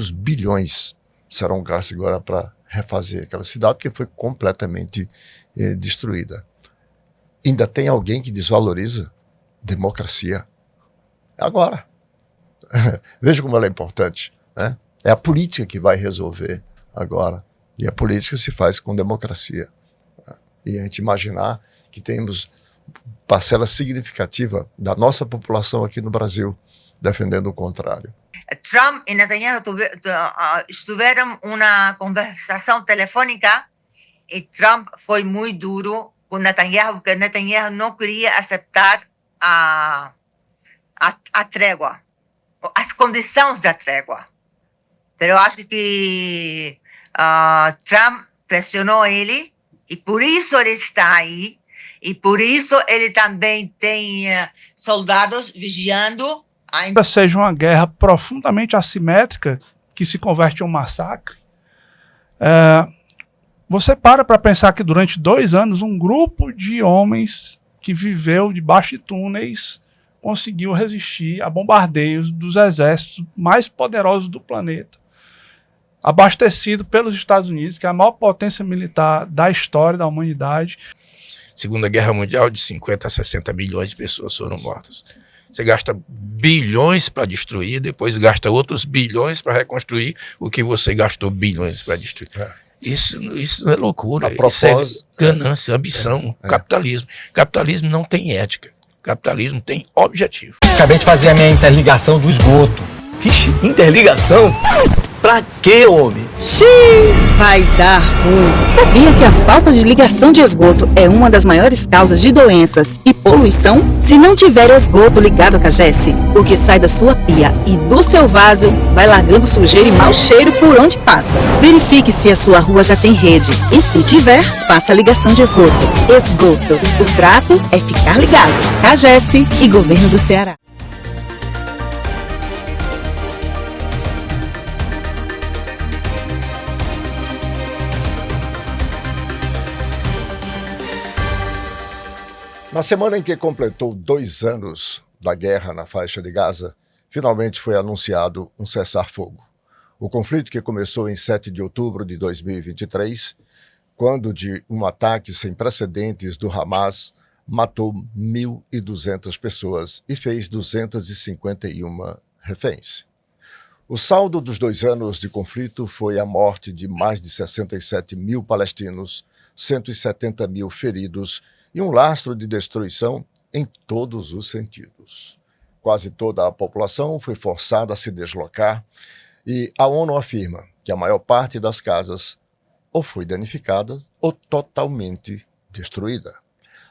quantos bilhões serão gastos agora para refazer aquela cidade que foi completamente destruída. Ainda tem alguém que desvaloriza democracia. Agora. Veja como ela é importante, né? É a política que vai resolver agora. E a política se faz com democracia. E a gente imaginar que temos parcela significativa da nossa população aqui no Brasil defendendo o contrário. Trump e Netanyahu tiveram uma conversação telefônica e Trump foi muito duro com Netanyahu, porque Netanyahu não queria aceitar a trégua, as condições da trégua. Mas eu acho que Trump pressionou ele e por isso ele está aí e por isso ele também tem soldados vigiando. Ainda seja uma guerra profundamente assimétrica que se converte em um massacre, você para pensar que durante 2 anos um grupo de homens que viveu debaixo de túneis conseguiu resistir a bombardeios dos exércitos mais poderosos do planeta, abastecido pelos Estados Unidos, que é a maior potência militar da história da humanidade. Segunda Guerra Mundial, de 50 a 60 milhões de pessoas foram mortas. Você gasta bilhões para destruir, depois gasta outros bilhões para reconstruir o que você gastou bilhões para destruir. Isso é loucura, isso é ganância, ambição, capitalismo. Capitalismo não tem ética, capitalismo tem objetivo. Acabei de fazer a minha interligação do esgoto. Vixe, interligação? Pra quê, homem? Xiii, vai dar ruim. Sabia que a falta de ligação de esgoto é uma das maiores causas de doenças e poluição? Se não tiver esgoto ligado à CAGES, o que sai da sua pia e do seu vaso vai largando sujeira e mau cheiro por onde passa. Verifique se a sua rua já tem rede e, se tiver, faça a ligação de esgoto. Esgoto. O trato é ficar ligado. CAGES e Governo do Ceará. Na semana em que completou 2 anos da guerra na faixa de Gaza, finalmente foi anunciado um cessar-fogo. O conflito, que começou em 7 de outubro de 2023, quando de um ataque sem precedentes do Hamas matou 1.200 pessoas e fez 251 reféns. O saldo dos 2 anos de conflito foi a morte de mais de 67 mil palestinos, 170 mil feridos e um lastro de destruição em todos os sentidos. Quase toda a população foi forçada a se deslocar e a ONU afirma que a maior parte das casas ou foi danificada ou totalmente destruída.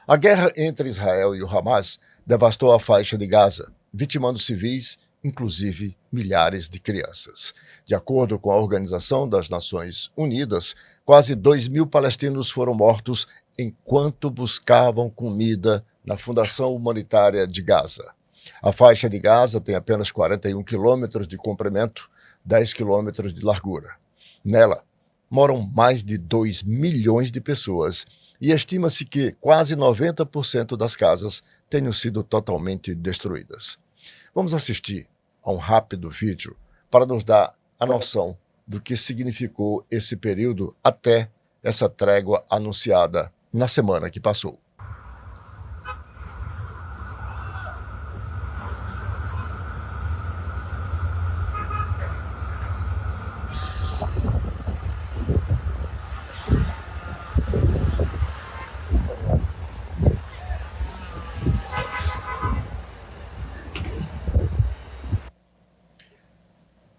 A guerra entre Israel e o Hamas devastou a faixa de Gaza, vitimando civis, inclusive milhares de crianças. De acordo com a Organização das Nações Unidas, quase 2.000 palestinos foram mortos enquanto buscavam comida na Fundação Humanitária de Gaza. A faixa de Gaza tem apenas 41 quilômetros de comprimento, 10 quilômetros de largura. Nela, moram mais de 2 milhões de pessoas e estima-se que quase 90% das casas tenham sido totalmente destruídas. Vamos assistir a um rápido vídeo para nos dar a noção do que significou esse período até essa trégua anunciada na semana que passou.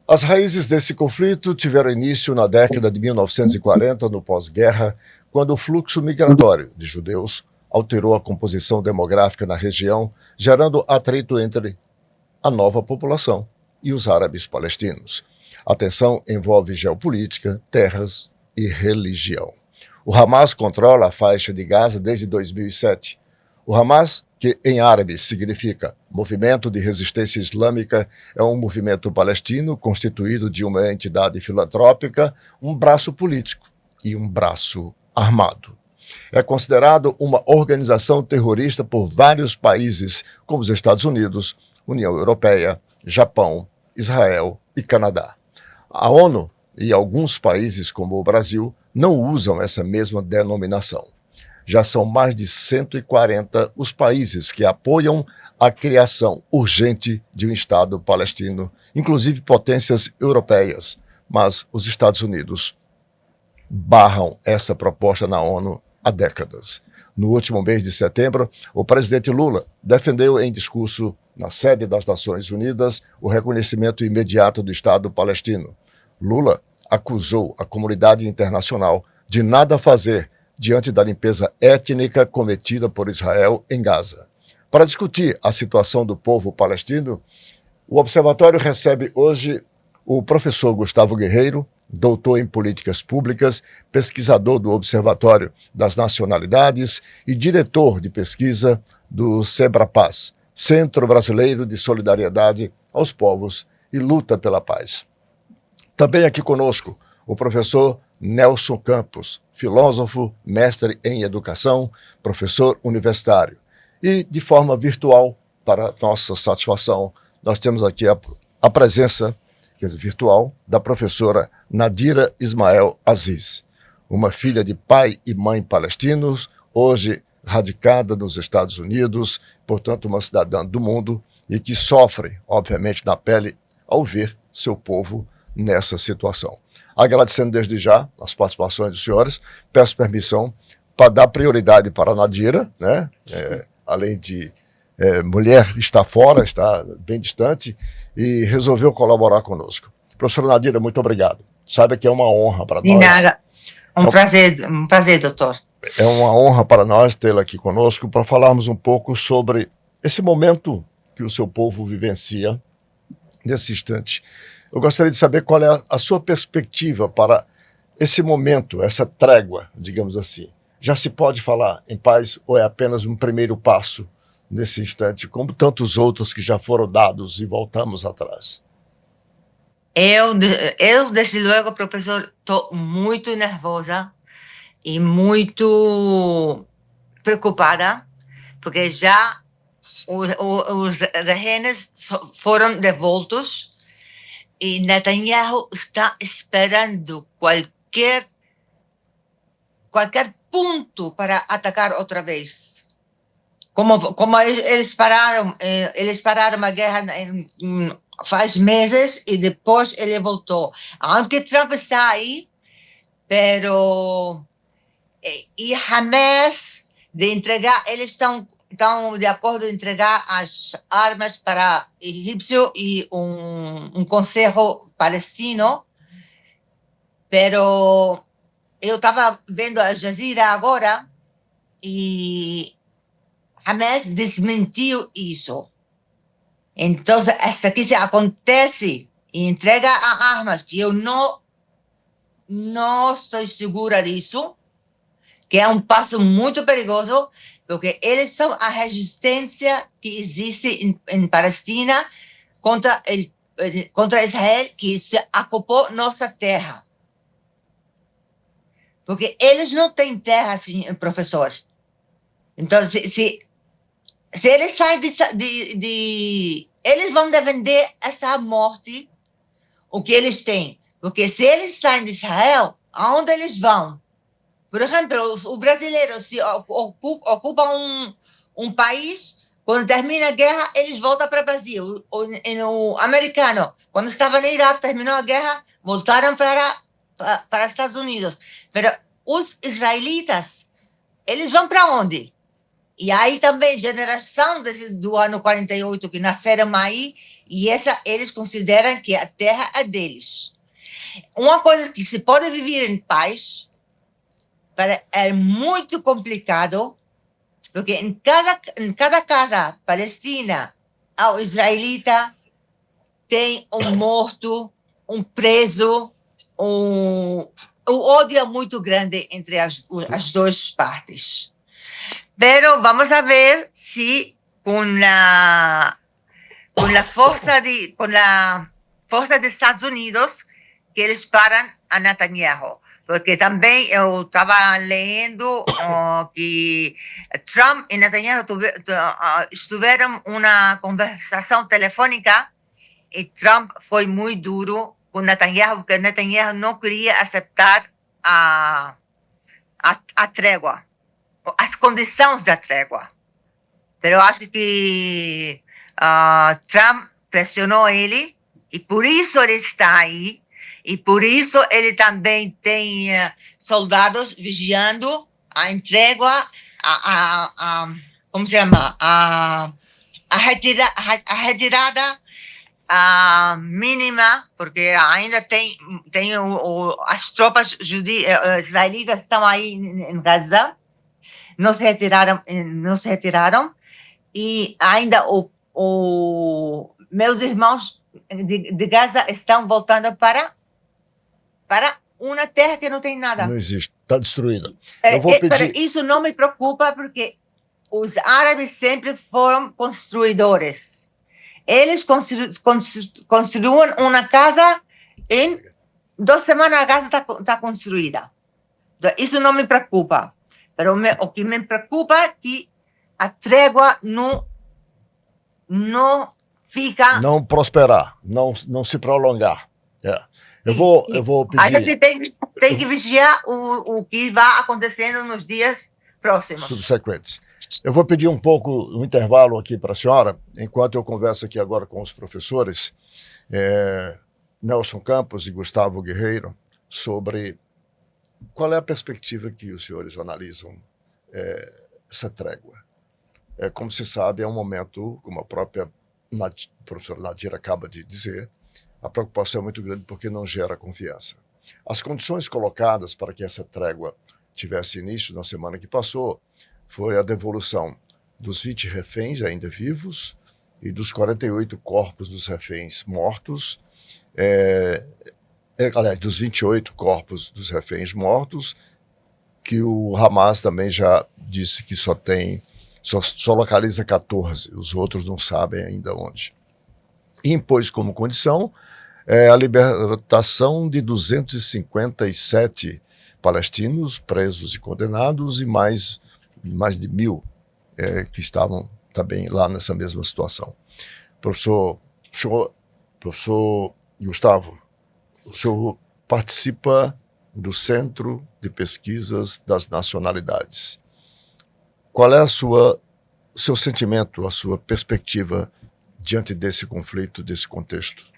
As raízes desse conflito tiveram início na década de 1940, no pós-guerra, quando o fluxo migratório de judeus alterou a composição demográfica na região, gerando atrito entre a nova população e os árabes palestinos. A tensão envolve geopolítica, terras e religião. O Hamas controla a faixa de Gaza desde 2007. O Hamas, que em árabe significa Movimento de Resistência Islâmica, é um movimento palestino constituído de uma entidade filantrópica, um braço político e um braço armado. É considerado uma organização terrorista por vários países, como os Estados Unidos, União Europeia, Japão, Israel e Canadá. A ONU e alguns países, como o Brasil, não usam essa mesma denominação. Já são mais de 140 os países que apoiam a criação urgente de um Estado palestino, inclusive potências europeias, mas os Estados Unidos barram essa proposta na ONU há décadas. No último mês de setembro, o presidente Lula defendeu em discurso na sede das Nações Unidas o reconhecimento imediato do Estado palestino. Lula acusou a comunidade internacional de nada fazer diante da limpeza étnica cometida por Israel em Gaza. Para discutir a situação do povo palestino, o Observatório recebe hoje o professor Gustavo Guerreiro, doutor em políticas públicas, pesquisador do Observatório das Nacionalidades e diretor de pesquisa do SEBRAPAZ, Centro Brasileiro de Solidariedade aos Povos e Luta pela Paz. Também aqui conosco o professor Nelson Campos, filósofo, mestre em educação, professor universitário. E, de forma virtual, para nossa satisfação, nós temos aqui a presença, virtual, da professora Nadira Ismael Aziz, uma filha de pai e mãe palestinos, hoje radicada nos Estados Unidos, portanto uma cidadã do mundo e que sofre, obviamente, na pele ao ver seu povo nessa situação. Agradecendo desde já as participações dos senhores, peço permissão para dar prioridade para a Nadira, né? Além de mulher estar fora, está bem distante, e resolveu colaborar conosco. Professora Nadira, muito obrigado. Sabe que é uma honra para nós. De nada. Um prazer, doutor. É uma honra para nós tê-la aqui conosco para falarmos um pouco sobre esse momento que o seu povo vivencia nesse instante. Eu gostaria de saber qual é a sua perspectiva para esse momento, essa trégua, digamos assim. Já se pode falar em paz ou é apenas um primeiro passo nesse instante, como tantos outros que já foram dados e voltamos atrás? Eu desde logo, professor, estou muito nervosa e muito preocupada, porque já os rehenes foram devoltos e Netanyahu está esperando qualquer ponto para atacar outra vez. Como eles pararam a guerra faz meses e depois ele voltou. Aunque Trump está aí, e Hamas de entregar, eles estão de acordo em entregar as armas para egípcio e um conselho palestino, pero eu estava vendo a Jazeera agora e Hamas desmentiu isso. Então, essa que se acontece e entrega armas, que eu não estou segura disso, que é um passo muito perigoso, porque eles são a resistência que existe em Palestina contra Israel, que se ocupou nossa terra. Porque eles não têm terra, assim, professor. Então, se eles saem eles vão defender essa morte, o que eles têm. Porque se eles saem de Israel, aonde eles vão? Por exemplo, o brasileiro, se ocupa um país, quando termina a guerra, eles voltam para o Brasil. O americano, quando estava no Iraque, terminou a guerra, voltaram para os Estados Unidos. Mas os israelitas, eles vão para onde? E aí também, geração do ano 48 que nasceram aí, e eles consideram que a terra é deles. Uma coisa que se pode viver em paz é muito complicado, porque em cada casa palestina ou israelita tem um morto, um preso, o ódio é muito grande entre as duas partes. Pero vamos a ver si con la fuerza de Estados Unidos que eles param a Netanyahu. Porque também eu estava lendo que Trump e Netanyahu tiveram uma conversação telefônica e Trump foi muito duro com Netanyahu, porque Netanyahu não queria aceitar a trégua, as condições da trégua. Mas eu acho que Trump pressionou ele, e por isso ele está aí, e por isso ele também tem soldados vigiando a trégua, como se chama? A retirada mínima, porque ainda tem as tropas israelitas estão aí em Gaza, não se retiraram, e ainda meus irmãos de Gaza estão voltando para uma terra que não tem nada. Não existe, está destruída. Isso não me preocupa, porque os árabes sempre foram construidores. Eles construíram uma casa, em 2 semanas a casa está construída. Então, isso não me preocupa. Mas o que me preocupa é que a trégua não fica... Não prosperar, não se prolongar. Eu vou pedir... A gente tem que vigiar o que vai acontecendo nos dias próximos. Subsequentes. Eu vou pedir um intervalo aqui para a senhora, enquanto eu converso aqui agora com os professores, Nelson Campos e Gustavo Guerreiro, sobre qual é a perspectiva que os senhores analisam essa trégua. Como se sabe, é um momento, como a própria professora Nadira acaba de dizer, a preocupação é muito grande porque não gera confiança. As condições colocadas para que essa trégua tivesse início na semana que passou foi a devolução dos 20 reféns ainda vivos e dos 48 corpos dos reféns mortos, aliás, dos 28 corpos dos reféns mortos, que o Hamas também já disse que só localiza 14, os outros não sabem ainda onde. E impôs como condição a libertação de 257 palestinos presos e condenados e mais de 1.000 que estavam também lá nessa mesma situação. Professor Gustavo, o senhor participa do Centro de Pesquisas das Nacionalidades. Qual é o seu sentimento, a sua perspectiva diante desse conflito, desse contexto?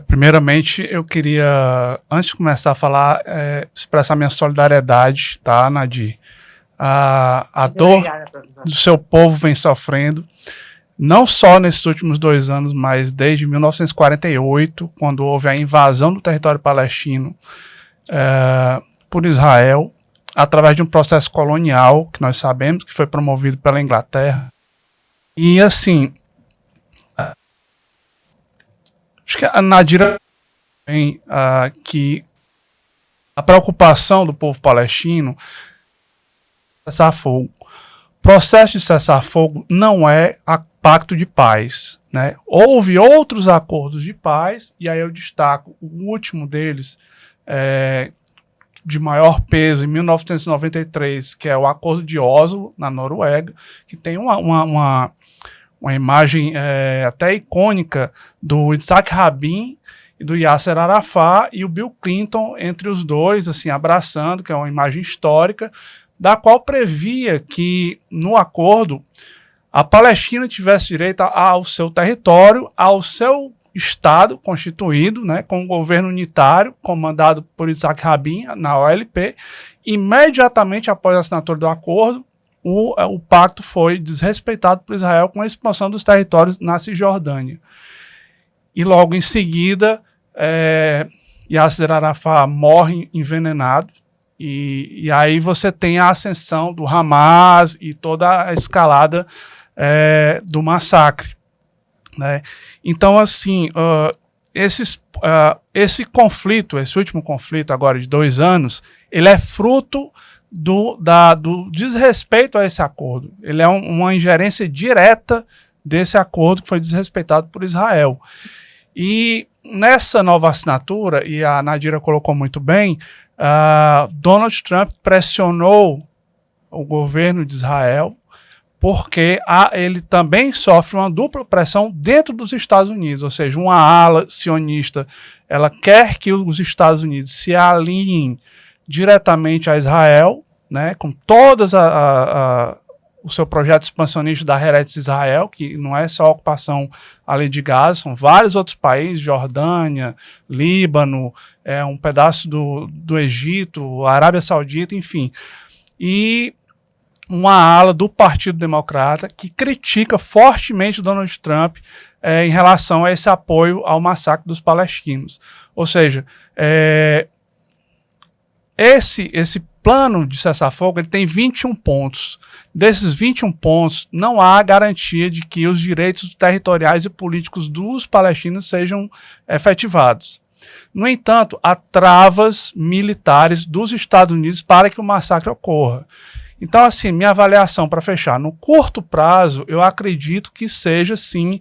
Primeiramente, eu queria, antes de começar a falar, expressar minha solidariedade, tá, Nadir? A dor do seu povo vem sofrendo, não só nesses últimos 2 anos, mas desde 1948, quando houve a invasão do território palestino por Israel, através de um processo colonial, que nós sabemos que foi promovido pela Inglaterra. E assim, acho que a Nadira tem que a preocupação do povo palestino é cessar fogo. O processo de cessar fogo não é pacto de paz, né? Houve outros acordos de paz, e aí eu destaco o último deles, de maior peso, em 1993, que é o Acordo de Oslo, na Noruega, que tem uma imagem até icônica do Yitzhak Rabin e do Yasser Arafat e o Bill Clinton entre os dois, assim, abraçando, que é uma imagem histórica, da qual previa que, no acordo, a Palestina tivesse direito ao seu território, ao seu Estado constituído, né, com um governo unitário, comandado por Yitzhak Rabin, na OLP. Imediatamente após a assinatura do acordo, o pacto foi desrespeitado por Israel com a expansão dos territórios na Cisjordânia. E logo em seguida, Yasser Arafat morre envenenado, e aí você tem a ascensão do Hamas e toda a escalada do massacre, né? Então, assim, esse conflito, esse último conflito agora de 2 anos, ele é fruto do desrespeito a esse acordo. Ele é uma ingerência direta desse acordo que foi desrespeitado por Israel. E nessa nova assinatura, e a Nadira colocou muito bem, Donald Trump pressionou o governo de Israel porque ele também sofre uma dupla pressão dentro dos Estados Unidos, ou seja, uma ala sionista, ela quer que os Estados Unidos se alinhem diretamente a Israel, né, com todas o seu projeto expansionista da Eretz Israel, que não é só a ocupação ali de Gaza, são vários outros países, Jordânia, Líbano, um pedaço do Egito, Arábia Saudita, enfim. E uma ala do Partido Democrata que critica fortemente Donald Trump em relação a esse apoio ao massacre dos palestinos. Ou seja, esse plano de cessar-fogo ele tem 21 pontos. Desses 21 pontos, não há garantia de que os direitos territoriais e políticos dos palestinos sejam efetivados. No entanto, há travas militares dos Estados Unidos para que o massacre ocorra. Então, assim, minha avaliação para fechar, no curto prazo, eu acredito que seja, sim,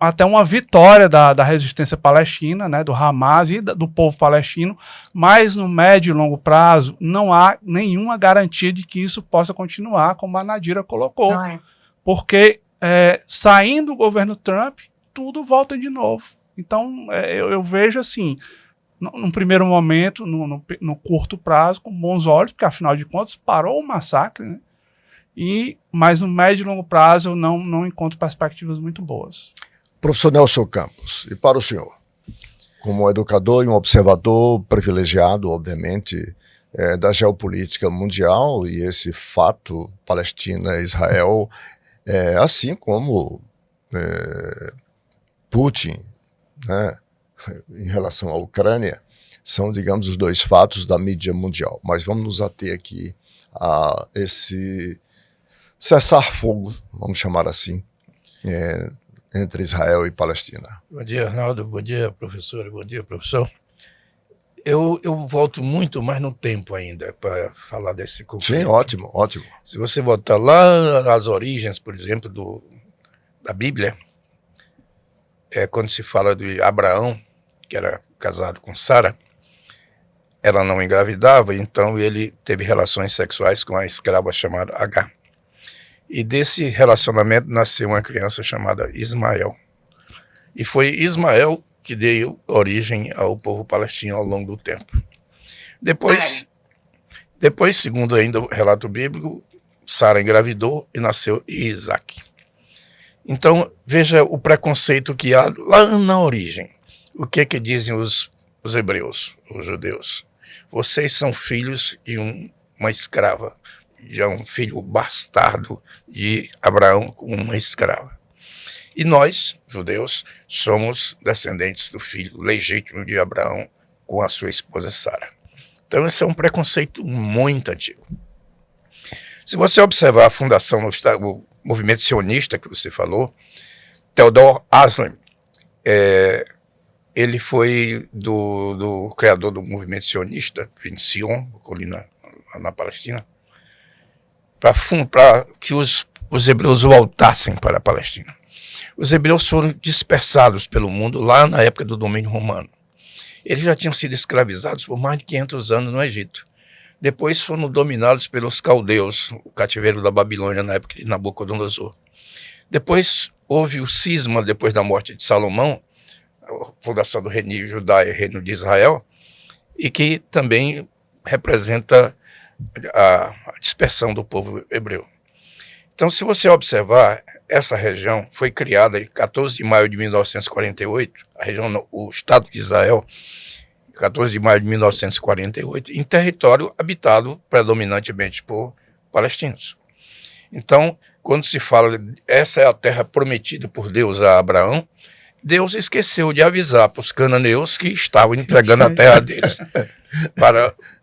até uma vitória da resistência palestina, né, do Hamas e do povo palestino, mas no médio e longo prazo não há nenhuma garantia de que isso possa continuar, como a Nadira colocou. Porque saindo o governo Trump, tudo volta de novo. Então, eu vejo assim, num primeiro momento, no curto prazo, com bons olhos, porque afinal de contas parou o massacre, né? Mas no médio e longo prazo eu não encontro perspectivas muito boas. Professor Nelson Campos, e para o senhor, como um educador e um observador privilegiado, obviamente, da geopolítica mundial e esse fato Palestina-Israel, assim como Putin, né, em relação à Ucrânia, são, digamos, os dois fatos da mídia mundial. Mas vamos nos ater aqui a esse cessar-fogo, vamos chamar assim, entre Israel e Palestina. Bom dia, Arnaldo. Bom dia, professora. Bom dia, professor. Eu volto muito mais no tempo ainda para falar desse conflito. Sim, ótimo, ótimo. Se você voltar lá às origens, por exemplo, da Bíblia, quando se fala de Abraão, que era casado com Sara, ela não engravidava, então ele teve relações sexuais com a escrava chamada Agar. E desse relacionamento nasceu uma criança chamada Ismael. E foi Ismael que deu origem ao povo palestino ao longo do tempo. Depois, segundo ainda o relato bíblico, Sara engravidou e nasceu Isaac. Então, veja o preconceito que há lá na origem. O que dizem os hebreus, os judeus? Vocês são filhos de uma escrava, de um filho bastardo de Abraão com uma escrava. E nós, judeus, somos descendentes do filho legítimo de Abraão com a sua esposa Sara. Então esse é um preconceito muito antigo. Se você observar a fundação do movimento sionista que você falou, Theodor Herzl, ele foi do criador do movimento sionista, em Sion, colina na Palestina, para que os hebreus voltassem para a Palestina. Os hebreus foram dispersados pelo mundo lá na época do domínio romano. Eles já tinham sido escravizados por mais de 500 anos no Egito. Depois foram dominados pelos caldeus, o cativeiro da Babilônia na época de Nabucodonosor. Depois houve o cisma, depois da morte de Salomão, a fundação do reino de Judá e reino de Israel, e que também representa a dispersão do povo hebreu. Então, se você observar, essa região foi criada em 14 de maio de 1948, o Estado de Israel, 14 de maio de 1948, em território habitado predominantemente por palestinos. Então, quando se fala, essa é a terra prometida por Deus a Abraão, Deus esqueceu de avisar para os cananeus que estavam entregando a terra deles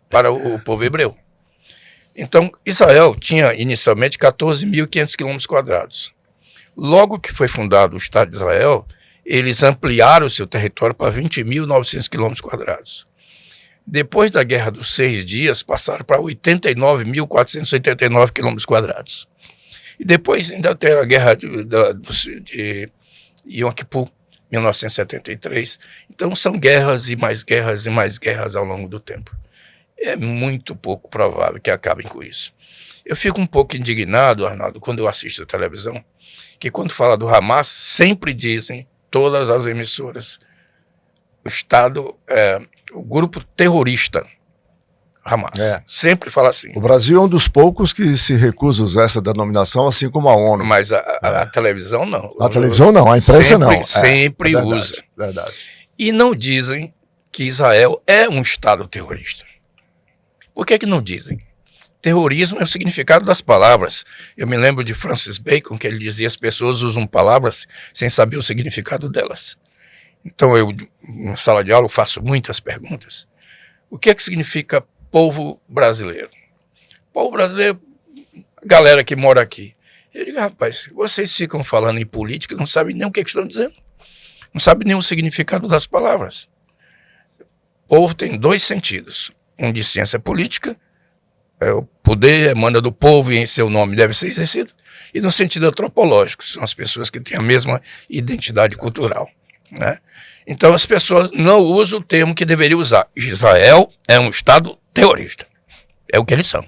para o povo hebreu. Então, Israel tinha inicialmente 14.500 km². Logo que foi fundado o Estado de Israel, eles ampliaram o seu território para 20.900 km². Depois da Guerra dos 6 Dias, passaram para 89.489 km². E depois ainda tem a Guerra de Yom Kippur, 1973. Então são guerras e mais guerras e mais guerras ao longo do tempo. É muito pouco provável que acabem com isso. Eu fico um pouco indignado, Arnaldo, quando eu assisto a televisão, que quando fala do Hamas, sempre dizem, todas as emissoras, o Estado, o grupo terrorista Hamas. Sempre fala assim. O Brasil é um dos poucos que se recusa a usar essa denominação, assim como a ONU. Mas a televisão não. A televisão não, a imprensa não. Sempre verdade, usa. Verdade. E não dizem que Israel é um Estado terrorista. Por que não dizem? Terrorismo é o significado das palavras. Eu me lembro de Francis Bacon, que ele dizia: as pessoas usam palavras sem saber o significado delas. Então eu, na sala de aula, faço muitas perguntas. O que significa povo brasileiro? Povo brasileiro, a galera que mora aqui. Eu digo: rapaz, vocês ficam falando em política, não sabem nem o que estão dizendo. Não sabem nem o significado das palavras. Povo tem dois sentidos. Um de ciência política, o poder emana do povo e em seu nome deve ser exercido. E no sentido antropológico, são as pessoas que têm a mesma identidade cultural, né? Então as pessoas não usam o termo que deveriam usar. Israel é um Estado terrorista. É o que eles são.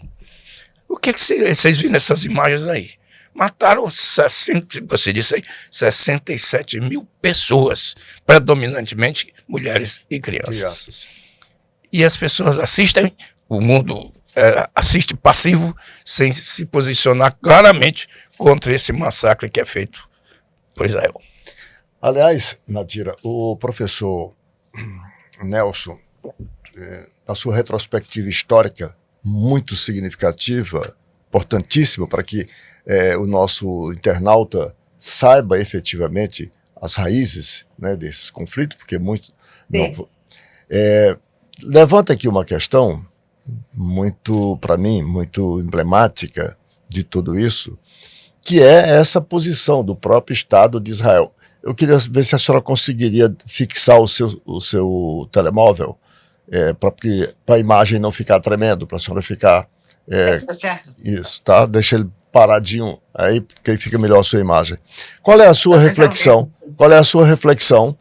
O que vocês viram nessas imagens aí? Mataram 67 mil pessoas, predominantemente mulheres e crianças. E as pessoas assistem, o mundo assiste passivo, sem se posicionar claramente contra esse massacre que é feito por Israel. Aliás, Nadira, o professor Nelson, na sua retrospectiva histórica, muito significativa, importantíssima para que o nosso internauta saiba efetivamente as raízes, né, desse conflito, porque muito... Não, levanta aqui uma questão muito, para mim, muito emblemática de tudo isso, que é essa posição do próprio Estado de Israel. Eu queria ver se a senhora conseguiria fixar o seu telemóvel para a imagem não ficar tremendo, para a senhora ficar... certo. Isso, tá? Deixa ele paradinho aí, porque aí fica melhor a sua imagem. Qual é a sua reflexão? Qual é a sua reflexão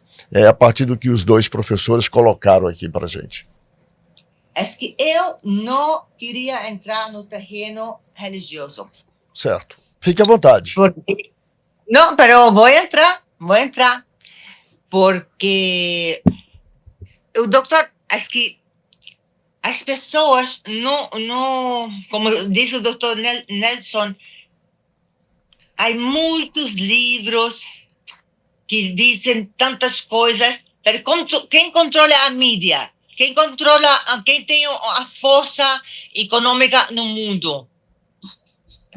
a partir do que os dois professores colocaram aqui para a gente? É que eu não queria entrar no terreno religioso. Certo. Fique à vontade. Não, mas eu vou entrar. Porque o doutor, acho que as pessoas não, como disse o doutor Nelson, há muitos livros que dizem tantas coisas, mas quem controla a mídia? Quem tem a força econômica no mundo?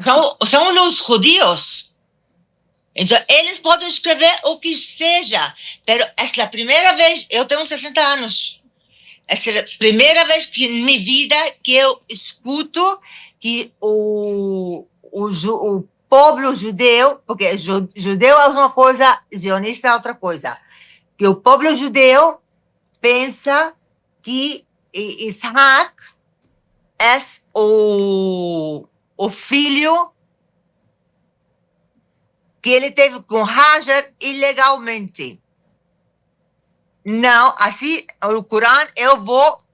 São os judeus. Então, eles podem escrever o que seja, mas essa é a primeira vez, eu tenho 60 anos, essa é a primeira vez que em minha vida que eu escuto que o povo judeu, porque judeu é uma coisa, zionista é outra coisa, que o povo judeu pensa que Isaac é o filho que ele teve com Hajar ilegalmente. Não, assim, o Corão,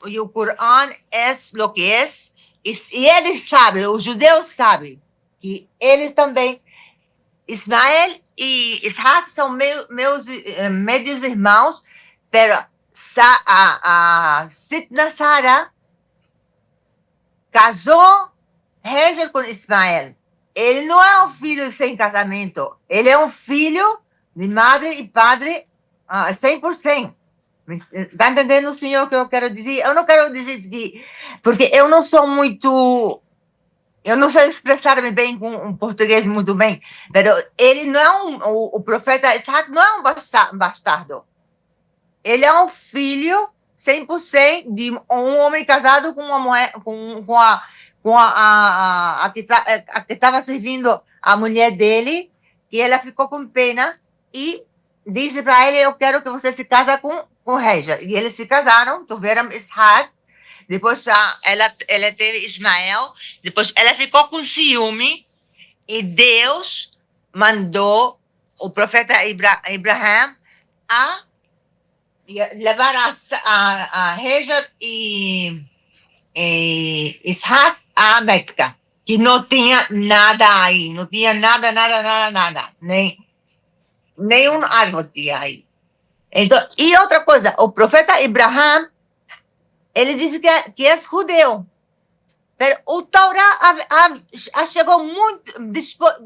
e o Corão é o que é, e eles sabem, os judeus sabem, que eles também, Ismael e Isaac são meus médios irmãos, mas a Sitna Sara casou Hajar com Ismael. Ele não é um filho sem casamento. Ele é um filho de madre e padre 100%. Está entendendo, senhor, o que eu quero dizer? Eu não quero dizer que... Porque eu não sou muito... Eu não sei expressar-me bem com um português muito bem. Mas ele não é o profeta Isaac não é um bastardo. Ele é um filho 100% de um homem casado com uma mulher... com a que estava servindo a mulher dele, que ela ficou com pena e disse para ele: eu quero que você se case com Hajar. E eles se casaram, tiveram Isaac, depois ela teve Ismael, depois ela ficou com ciúme e Deus mandou o profeta Abraham a levar a Hajar e Isaac a Meca. que não tinha nada aí, não tinha nada, nem um árvore tinha aí. Então, e outra coisa, o profeta Abraham, ele disse que é judeu. Mas o Torá chegou muito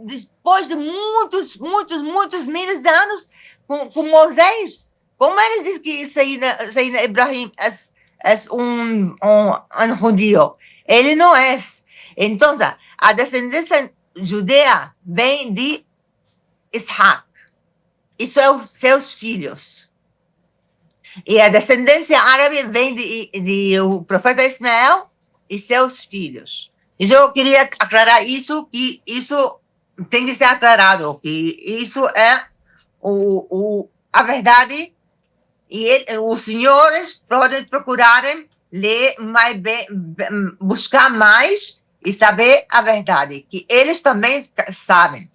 depois de muitos milhares de anos com Moisés. Como eles dizem que Sayyidina Ibrahim é um judeu? Ele não é. Então, a descendência judeia vem de Isaac e seus filhos. E a descendência árabe vem de o profeta Ismael e seus filhos. Então, eu queria aclarar isso, que isso tem que ser aclarado, que isso é a verdade, e os senhores podem procurarem ler mais bem, buscar mais e saber a verdade, que eles também sabem.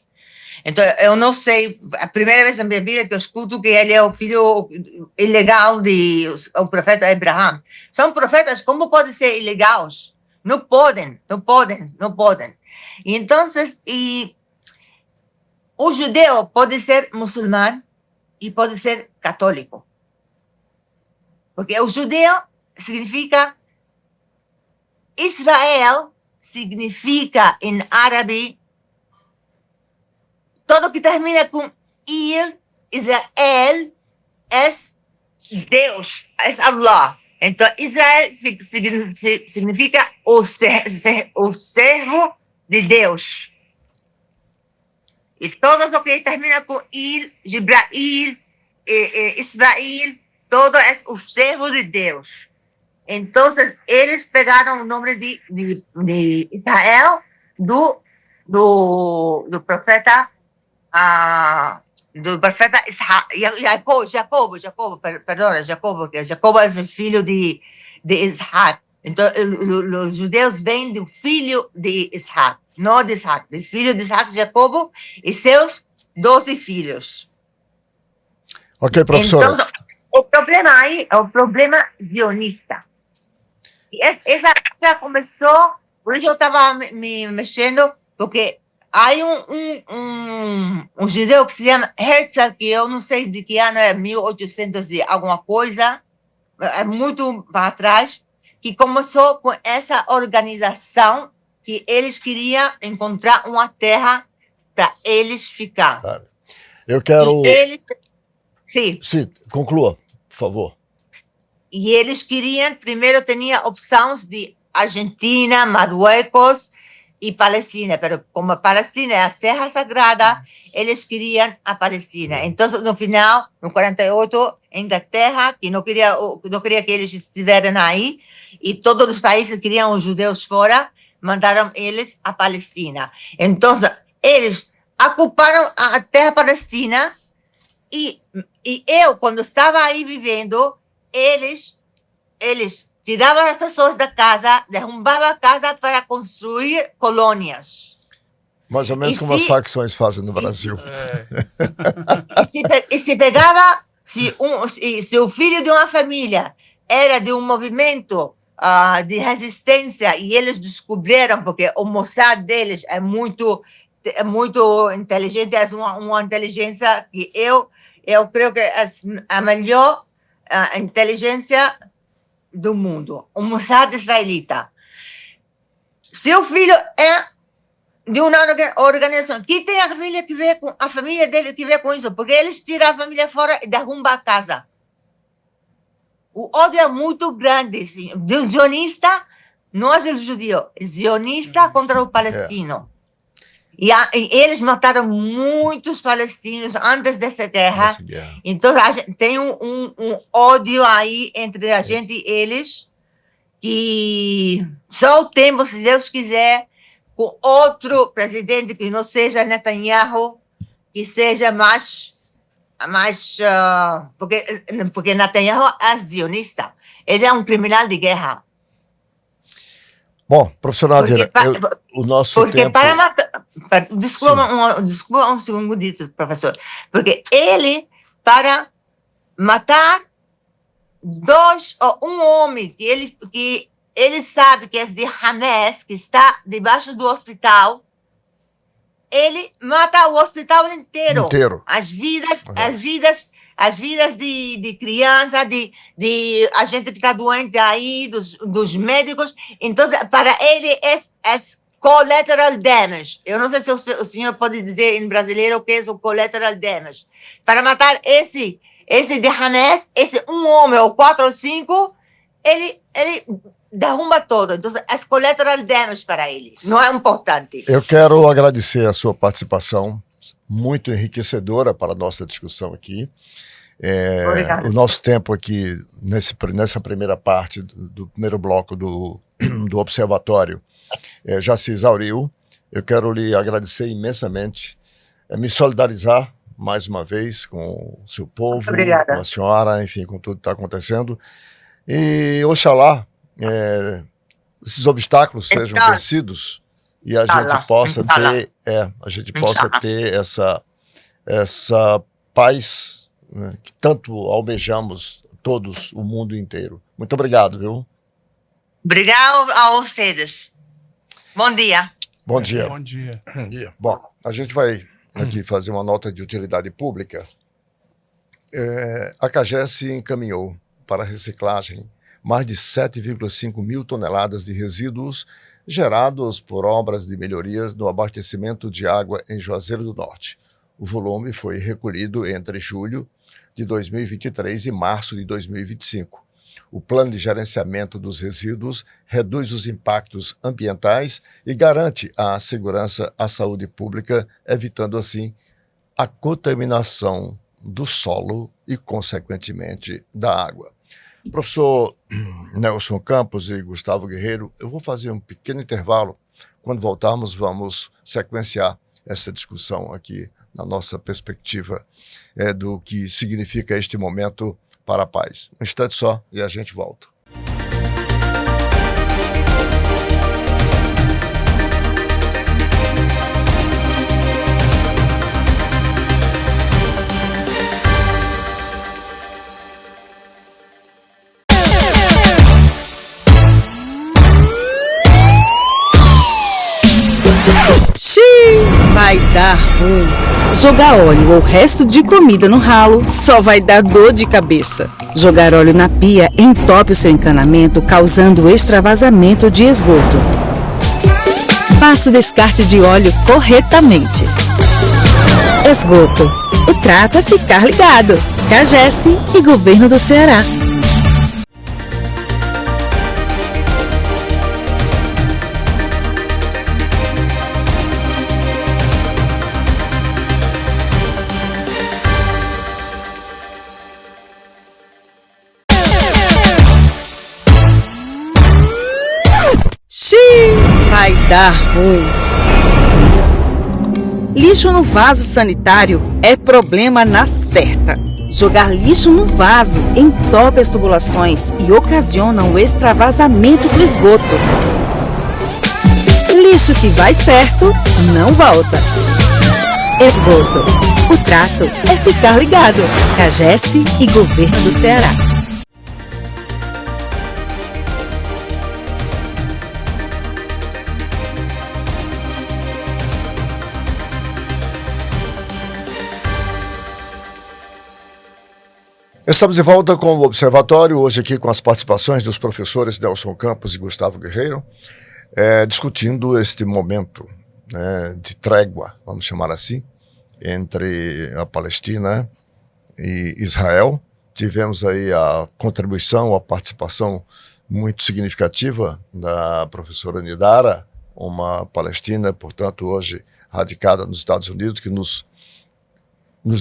Então, eu não sei, a primeira vez na minha vida que eu escuto que ele é o filho ilegal do profeta Abraham. São profetas, como podem ser ilegais? Não podem. Então, o judeu pode ser muçulmano e pode ser católico. Porque o judeu significa Israel, significa em árabe todo que termina com il, Israel, é Deus, é Allah. Então, Israel significa o servo de Deus. E todo o que termina com il, Jibrail, Israel, todo é o servo de Deus. Então, eles pegaram o nome de Israel do profeta Jacobo, porque Jacobo é o filho de Isaac. Então, os judeus vêm do filho de Isaac, não de Isaac, do filho de Isaac, Jacobo, e seus 12 filhos. Ok, professora. Então, o problema aí é o problema zionista. Essa começou, por isso eu estava me mexendo, porque há um judeu que se chama Herzl, que eu não sei de que ano é, 1800 e alguma coisa, é muito para trás, que começou com essa organização que eles queriam encontrar uma terra para eles ficar. Cara, eu quero... Sim, conclua, por favor. E eles queriam, primeiro tinha opções de Argentina, Marruecos e Palestina, mas como a Palestina é a Terra Sagrada, eles queriam a Palestina. Então, no final, no 48, a Inglaterra, que não queria que eles estivessem aí, e todos os países queriam os judeus fora, mandaram eles a Palestina. Então, eles ocuparam a terra palestina, e eu, quando estava aí vivendo, eles tiravam as pessoas da casa, derrubavam a casa para construir colônias. Mais ou menos como as facções fazem no Brasil. E se pegava, se o filho de uma família era de um movimento de resistência, e eles descobriram, porque o Mossad deles é muito inteligente, é uma inteligência que eu creio que é a melhor inteligência do mundo, o Mossad israelita. Seu filho é de uma organização que tem a família dele que vê com isso, porque eles tiram a família fora e derrubam a casa. O ódio é muito grande, do zionista, não é o judeu, é zionista contra o palestino. E eles mataram muitos palestinos antes dessa guerra. Então, a gente tem um ódio aí entre a gente e eles, que só temos, se Deus quiser, com outro presidente que não seja Netanyahu, que seja mais porque Netanyahu é zionista. Ele é um criminal de guerra. Bom, professor Nadir, o nosso porque tempo... para matar... Desculpa um segundo dito, professor. Porque ele, para matar um homem que ele sabe que esse de Hamas, que está debaixo do hospital, ele mata o hospital inteiro. As vidas de criança, de a gente que está doente aí, dos médicos. Então, para ele, é collateral damage. Eu não sei se o senhor pode dizer em brasileiro o que é o collateral damage. Para matar esse de Hamas, esse um homem, ou 4 ou 5, ele derruba todo. Então, é collateral damage para ele. Não é importante. Eu quero agradecer a sua participação, muito enriquecedora para a nossa discussão aqui. O nosso tempo aqui, nessa primeira parte do primeiro bloco do Observatório, já se exauriu. Eu quero lhe agradecer imensamente, me solidarizar mais uma vez com o seu povo, com a senhora, enfim, com tudo que está acontecendo. E, oxalá, esses obstáculos sejam vencidos e a gente possa ter essa paz, né, que tanto almejamos todos, o mundo inteiro. Muito obrigado, viu? Obrigado a vocês. Bom dia. Bom dia. Bom dia. Bom dia. Bom, a gente vai aqui fazer uma nota de utilidade pública. A CAGES encaminhou para reciclagem mais de 7,5 mil toneladas de resíduos gerados por obras de melhorias no abastecimento de água em Juazeiro do Norte. O volume foi recolhido entre julho de 2023 e março de 2025. O plano de gerenciamento dos resíduos reduz os impactos ambientais e garante a segurança à saúde pública, evitando assim a contaminação do solo e, consequentemente, da água. Professor Nelson Campos e Gustavo Guerreiro, eu vou fazer um pequeno intervalo. Quando voltarmos, vamos sequenciar essa discussão aqui na nossa perspectiva do que significa este momento para a paz. Um instante só e a gente volta. Vai dar ruim. Jogar óleo ou resto de comida no ralo só vai dar dor de cabeça. Jogar óleo na pia entope o seu encanamento, causando extravasamento de esgoto. Faça o descarte de óleo corretamente. Esgoto. O trato é ficar ligado. CAGES e Governo do Ceará. Vai dar ruim. Lixo no vaso sanitário é problema na certa. Jogar lixo no vaso entope as tubulações e ocasiona o extravasamento do esgoto. Lixo que vai certo, não volta. Esgoto. O trato é ficar ligado. CAGES e Governo do Ceará. Estamos de volta com o Observatório, hoje aqui com as participações dos professores Nelson Campos e Gustavo Guerreiro, discutindo este momento de trégua, vamos chamar assim, entre a Palestina e Israel. Tivemos aí a contribuição, a participação muito significativa da professora Nidara, uma palestina, portanto, hoje radicada nos Estados Unidos, que nos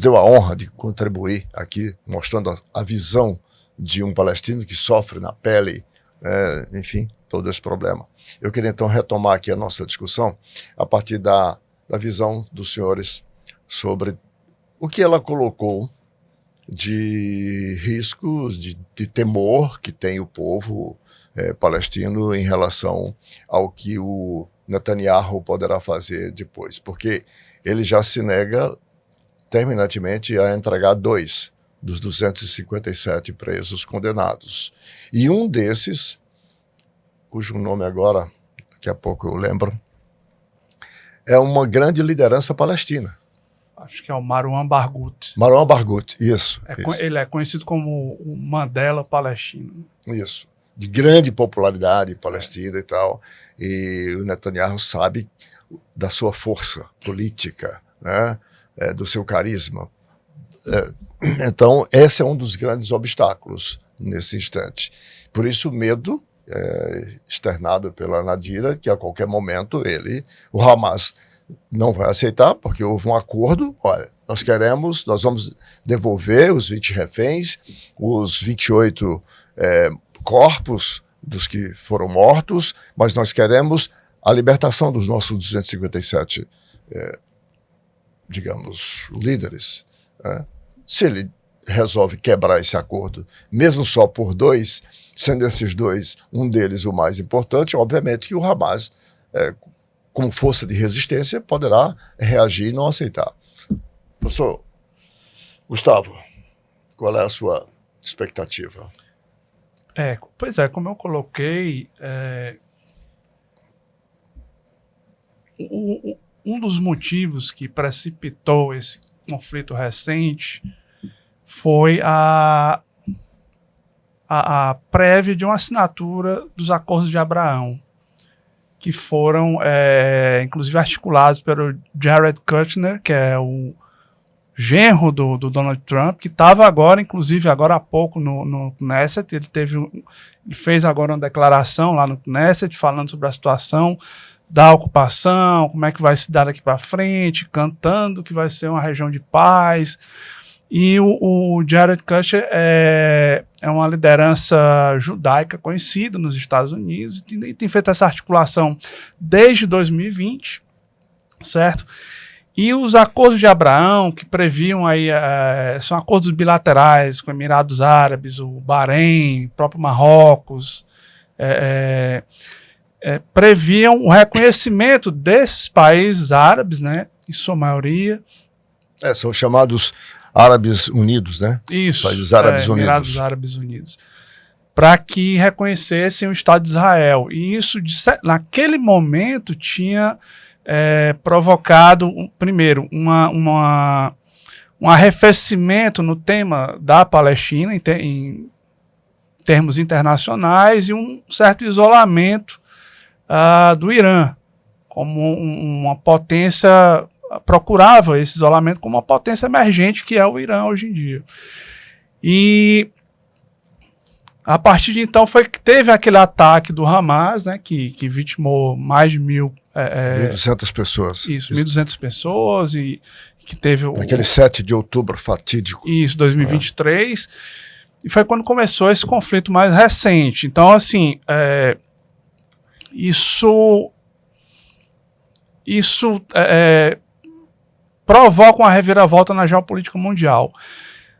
deu a honra de contribuir aqui, mostrando a visão de um palestino que sofre na pele, enfim, todo esse problema. Eu queria então retomar aqui a nossa discussão a partir da visão dos senhores sobre o que ela colocou de riscos, de temor que tem o povo palestino em relação ao que o Netanyahu poderá fazer depois, porque ele já se nega terminantemente a entregar 2 dos 257 presos condenados. E um desses, cujo nome agora, daqui a pouco eu lembro, é uma grande liderança palestina. Acho que é o Marwan Barghouti. Marwan Barghouti, isso. Ele é conhecido como o Mandela palestino. Isso. De grande popularidade palestina e tal. E o Netanyahu sabe da sua força política, né? Do seu carisma. Então, esse é um dos grandes obstáculos nesse instante. Por isso, o medo externado pela Nadira, que a qualquer momento o Hamas não vai aceitar, porque houve um acordo. Olha, nós vamos devolver os 20 reféns, os 28 corpos dos que foram mortos, mas nós queremos a libertação dos nossos 257, digamos, líderes. Né? Se ele resolve quebrar esse acordo, mesmo só por 2, sendo esses 2, um deles o mais importante, obviamente que o Hamas, como força de resistência, poderá reagir e não aceitar. Professor Gustavo, qual é a sua expectativa? Pois é, como eu coloquei, um dos motivos que precipitou esse conflito recente foi a prévia de uma assinatura dos Acordos de Abraão, que foram, inclusive, articulados pelo Jared Kushner, que é o genro do Donald Trump, que estava agora, inclusive, agora há pouco no Knesset. Ele fez agora uma declaração lá no Knesset falando sobre a situação da ocupação, como é que vai se dar daqui para frente, cantando que vai ser uma região de paz. E o Jared Kushner é uma liderança judaica conhecida nos Estados Unidos e tem feito essa articulação desde 2020, certo? E os acordos de Abraão, que previam aí, são acordos bilaterais com Emirados Árabes, o Bahrein, o próprio Marrocos, previam o reconhecimento desses países árabes, né, em sua maioria. São chamados Árabes Unidos, né? Isso, países Árabes Unidos. Emirados Árabes Unidos. Para que reconhecessem o Estado de Israel. E isso, naquele momento, tinha provocado, primeiro, um arrefecimento no tema da Palestina, em termos internacionais, e um certo isolamento do Irã, como uma potência, procurava esse isolamento como uma potência emergente, que é o Irã hoje em dia. E a partir de então foi que teve aquele ataque do Hamas, né, que vitimou mais de 1.200 pessoas. Isso, 1.200 pessoas, e que teve aquele 7 de outubro fatídico. Isso, 2023. E foi quando começou esse conflito mais recente. Então, assim, isso provoca uma reviravolta na geopolítica mundial.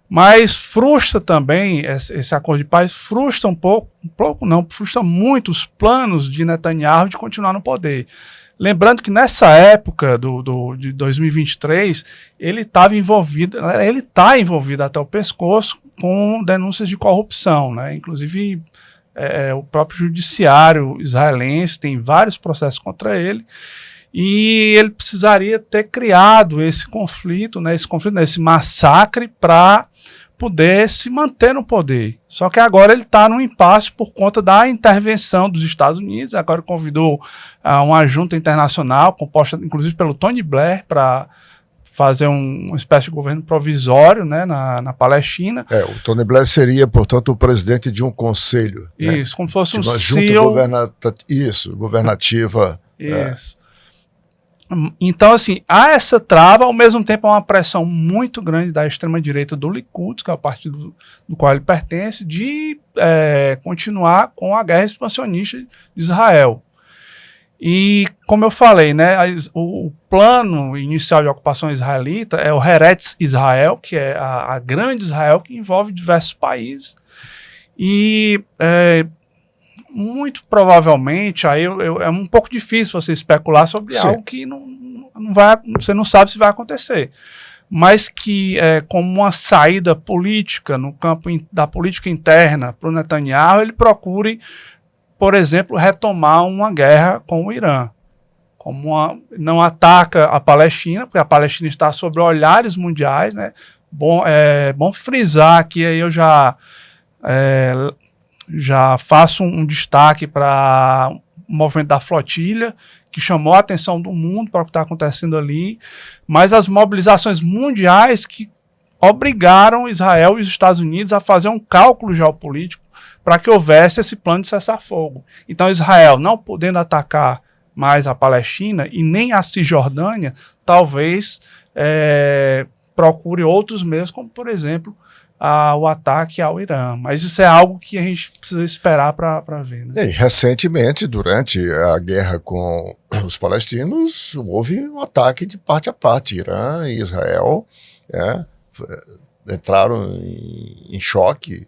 Mas frustra também, esse acordo de paz frustra frustra muito os planos de Netanyahu de continuar no poder. Lembrando que nessa época de 2023, ele está envolvido até o pescoço com denúncias de corrupção, né? Inclusive, o próprio judiciário israelense tem vários processos contra ele. E ele precisaria ter criado esse conflito, esse massacre, para poder se manter no poder. Só que agora ele está num impasse por conta da intervenção dos Estados Unidos. Agora convidou uma junta internacional, composta inclusive pelo Tony Blair, para fazer uma espécie de governo provisório, né, na Palestina. O Tony Blair seria, portanto, o presidente de um conselho. Isso, né? Como se fosse uma junta governativa. Isso. Então, assim, há essa trava, ao mesmo tempo há uma pressão muito grande da extrema-direita do Likud, que é o partido do qual ele pertence, de continuar com a guerra expansionista de Israel. E, como eu falei, né, o plano inicial de ocupação israelita é o Eretz Israel, que é a grande Israel, que envolve diversos países. E muito provavelmente, aí é um pouco difícil você especular sobre Sim. algo que você não sabe se vai acontecer, mas que como uma saída política no campo da política interna para o Netanyahu, ele procure por exemplo, retomar uma guerra com o Irã. Não ataca a Palestina, porque a Palestina está sob olhares mundiais, né? Bom frisar aqui, aí eu já faço um destaque para o movimento da flotilha, que chamou a atenção do mundo para o que está acontecendo ali, mas as mobilizações mundiais que obrigaram Israel e os Estados Unidos a fazer um cálculo geopolítico para que houvesse esse plano de cessar-fogo. Então Israel, não podendo atacar mais a Palestina e nem a Cisjordânia, talvez procure outros meios, como por exemplo o ataque ao Irã. Mas isso é algo que a gente precisa esperar para ver. Né? E recentemente, durante a guerra com os palestinos, houve um ataque de parte a parte. Irã e Israel entraram em choque.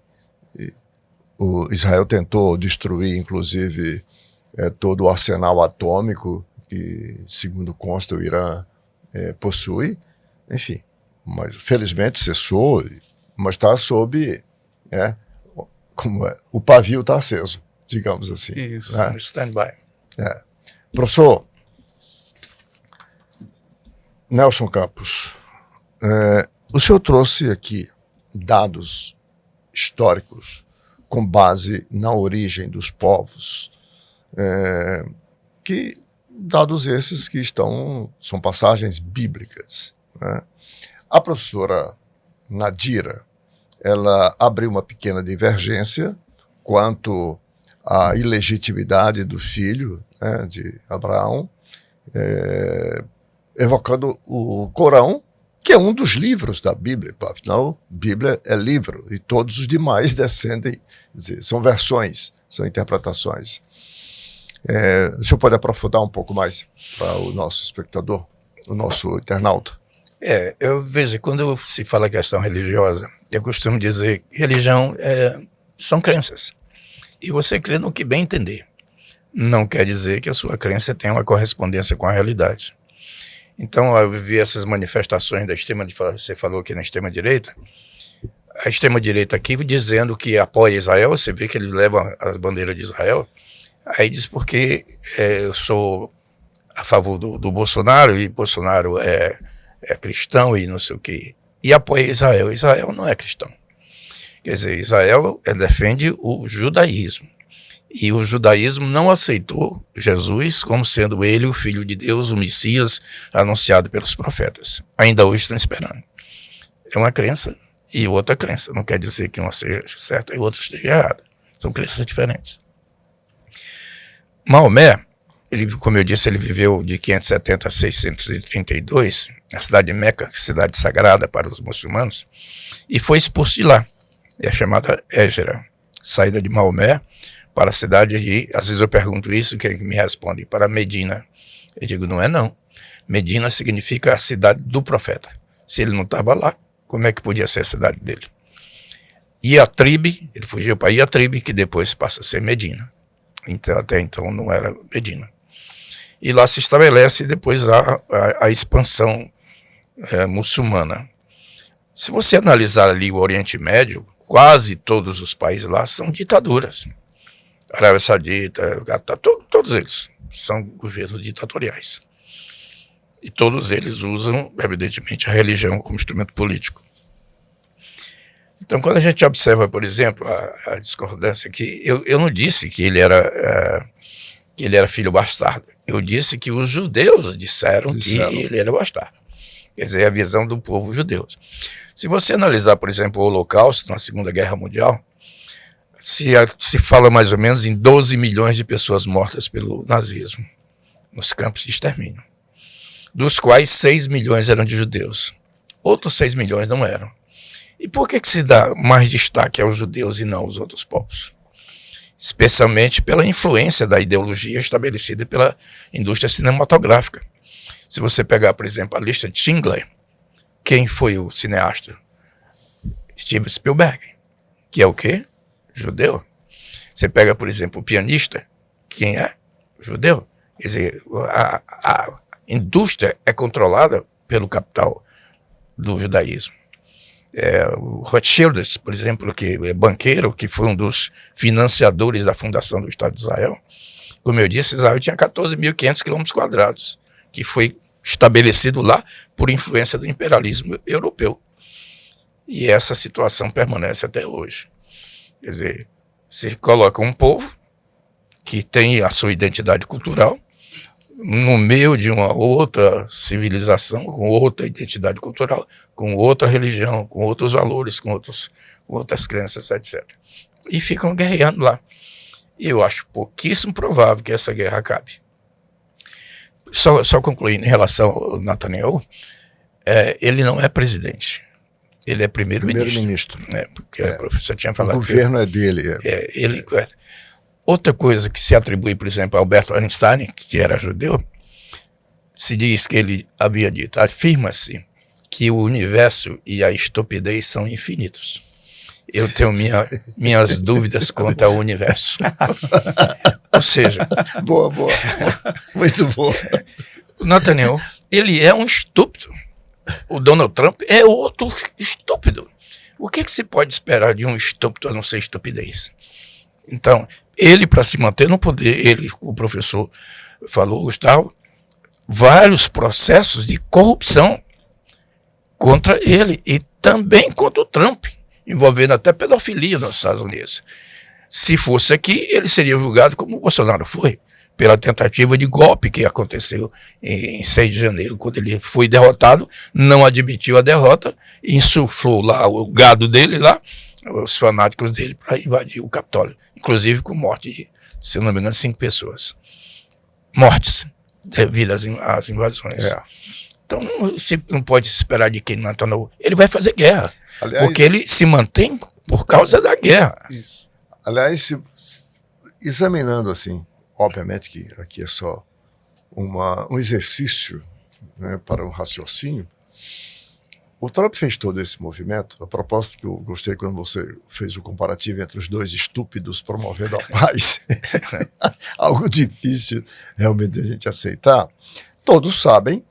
O Israel tentou destruir, inclusive, todo o arsenal atômico que, segundo consta, o Irã possui. Enfim, mas felizmente cessou, mas está sob, o pavio está aceso, digamos assim. Isso, né? Stand-by. Professor Nelson Campos, o senhor trouxe aqui dados históricos com base na origem dos povos, que dados esses que são passagens bíblicas. Né? A professora Nadira, ela abriu uma pequena divergência quanto à ilegitimidade do filho, né, de Abraão, evocando o Corão, que é um dos livros da Bíblia. Afinal, Bíblia é livro e todos os demais descendem, quer dizer, são versões, são interpretações. O senhor pode aprofundar um pouco mais para o nosso espectador, o nosso internauta? Eu vejo, quando se fala questão religiosa, eu costumo dizer que religião são crenças. E você crê no que bem entender. Não quer dizer que a sua crença tenha uma correspondência com a realidade. Então, eu vi essas manifestações da você falou aqui na extrema-direita, a extrema-direita aqui dizendo que apoia Israel, você vê que eles levam as bandeiras de Israel, aí diz porque eu sou a favor do Bolsonaro, e Bolsonaro é cristão e não sei o quê, e apoia Israel. Israel não é cristão. Quer dizer, Israel defende o judaísmo. E o judaísmo não aceitou Jesus como sendo ele o Filho de Deus, o Messias anunciado pelos profetas. Ainda hoje estão esperando. É uma crença e outra crença. Não quer dizer que uma seja certa e outra esteja errada. São crenças diferentes. Maomé, como eu disse, ele viveu de 570 a 632, na cidade de Meca, cidade sagrada para os muçulmanos, e foi expulso de lá. É a chamada Hégira, saída de Maomé para a cidade de, às vezes eu pergunto isso, quem me responde? Para Medina. Eu digo, não é não. Medina significa a cidade do profeta. Se ele não estava lá, como é que podia ser a cidade dele? Iatribe, ele fugiu para Iatribe, que depois passa a ser Medina. Então, até então não era Medina. E lá se estabelece depois a expansão muçulmana. Se você analisar ali o Oriente Médio, quase todos os países lá são ditaduras. Arábia Saudita, todos eles são governos ditatoriais. E todos eles usam, evidentemente, a religião como instrumento político. Então, quando a gente observa, por exemplo, a discordância aqui, eu não disse que ele era filho bastardo. Eu disse que os judeus disseram que ele era bastardo. Quer dizer, a visão do povo judeu. Se você analisar, por exemplo, o Holocausto, na Segunda Guerra Mundial, se fala mais ou menos em 12 milhões de pessoas mortas pelo nazismo, nos campos de extermínio, dos quais 6 milhões eram de judeus. Outros 6 milhões não eram. E por que se dá mais destaque aos judeus e não aos outros povos? Especialmente pela influência da ideologia estabelecida pela indústria cinematográfica. Se você pegar, por exemplo, a lista de Schindler, quem foi o cineasta? Steven Spielberg, que é o quê? Judeu. Você pega, por exemplo, o pianista, quem é? Judeu. Quer dizer, a indústria é controlada pelo capital do judaísmo. O Rothschild, por exemplo, que é banqueiro, que foi um dos financiadores da fundação do Estado de Israel, como eu disse, Israel tinha 14.500 km², que foi estabelecido lá por influência do imperialismo europeu. E essa situação permanece até hoje. Quer dizer, se coloca um povo que tem a sua identidade cultural no meio de uma outra civilização, com outra identidade cultural, com outra religião, com outros valores, com outras crenças, etc. E ficam guerreando lá. E eu acho pouquíssimo provável que essa guerra acabe. Só concluindo em relação ao Netanyahu, ele não é presidente. Ele é primeiro-ministro. Porque o professor tinha falado. O governo é dele. Ele governa. Outra coisa que se atribui, por exemplo, a Albert Einstein, que era judeu, se diz que ele havia dito, afirma-se que o universo e a estupidez são infinitos. Eu tenho minhas dúvidas quanto ao universo. Ou seja... Boa. Muito boa. O Netanyahu, ele é um estúpido. O Donald Trump é outro estúpido. O que se pode esperar de um estúpido a não ser estupidez? Então, ele, para se manter no poder, o professor falou, Gustavo, vários processos de corrupção contra ele e também contra o Trump, envolvendo até pedofilia nos Estados Unidos. Se fosse aqui, ele seria julgado como o Bolsonaro foi, pela tentativa de golpe que aconteceu em 6 de janeiro, quando ele foi derrotado, não admitiu a derrota, insuflou lá o gado dele, lá, os fanáticos dele, para invadir o Capitólio, inclusive com morte de, se não me engano, 5 pessoas. Mortes devido às invasões. Então não pode se esperar de quem não. Ele vai fazer guerra, porque ele se mantém por causa da guerra. Isso. Aliás, examinando assim, obviamente que aqui é só um exercício, né, para um raciocínio. O Trump fez todo esse movimento, a propósito que eu gostei quando você fez o comparativo entre os dois estúpidos promovendo a paz, algo difícil realmente a gente aceitar. Todos sabem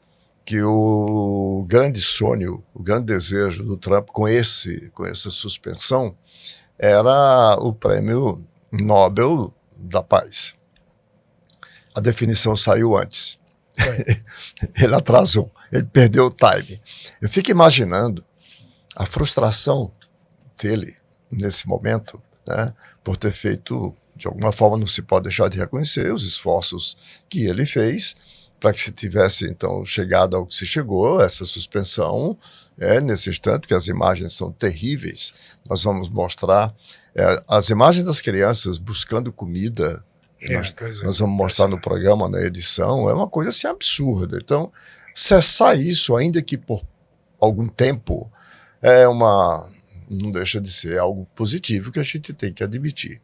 que o grande sonho, o grande desejo do Trump com essa suspensão era o prêmio Nobel da Paz. A definição saiu antes. Ele atrasou, ele perdeu o time. Eu fico imaginando a frustração dele nesse momento, né, por ter feito, de alguma forma não se pode deixar de reconhecer os esforços que ele fez para que se tivesse então chegado ao que se chegou, essa suspensão, nesse instante, que as imagens são terríveis. Nós vamos mostrar as imagens das crianças buscando comida. Nós vamos mostrar no programa, na edição, é uma coisa assim absurda. Então, cessar isso, ainda que por algum tempo, não deixa de ser algo positivo que a gente tem que admitir.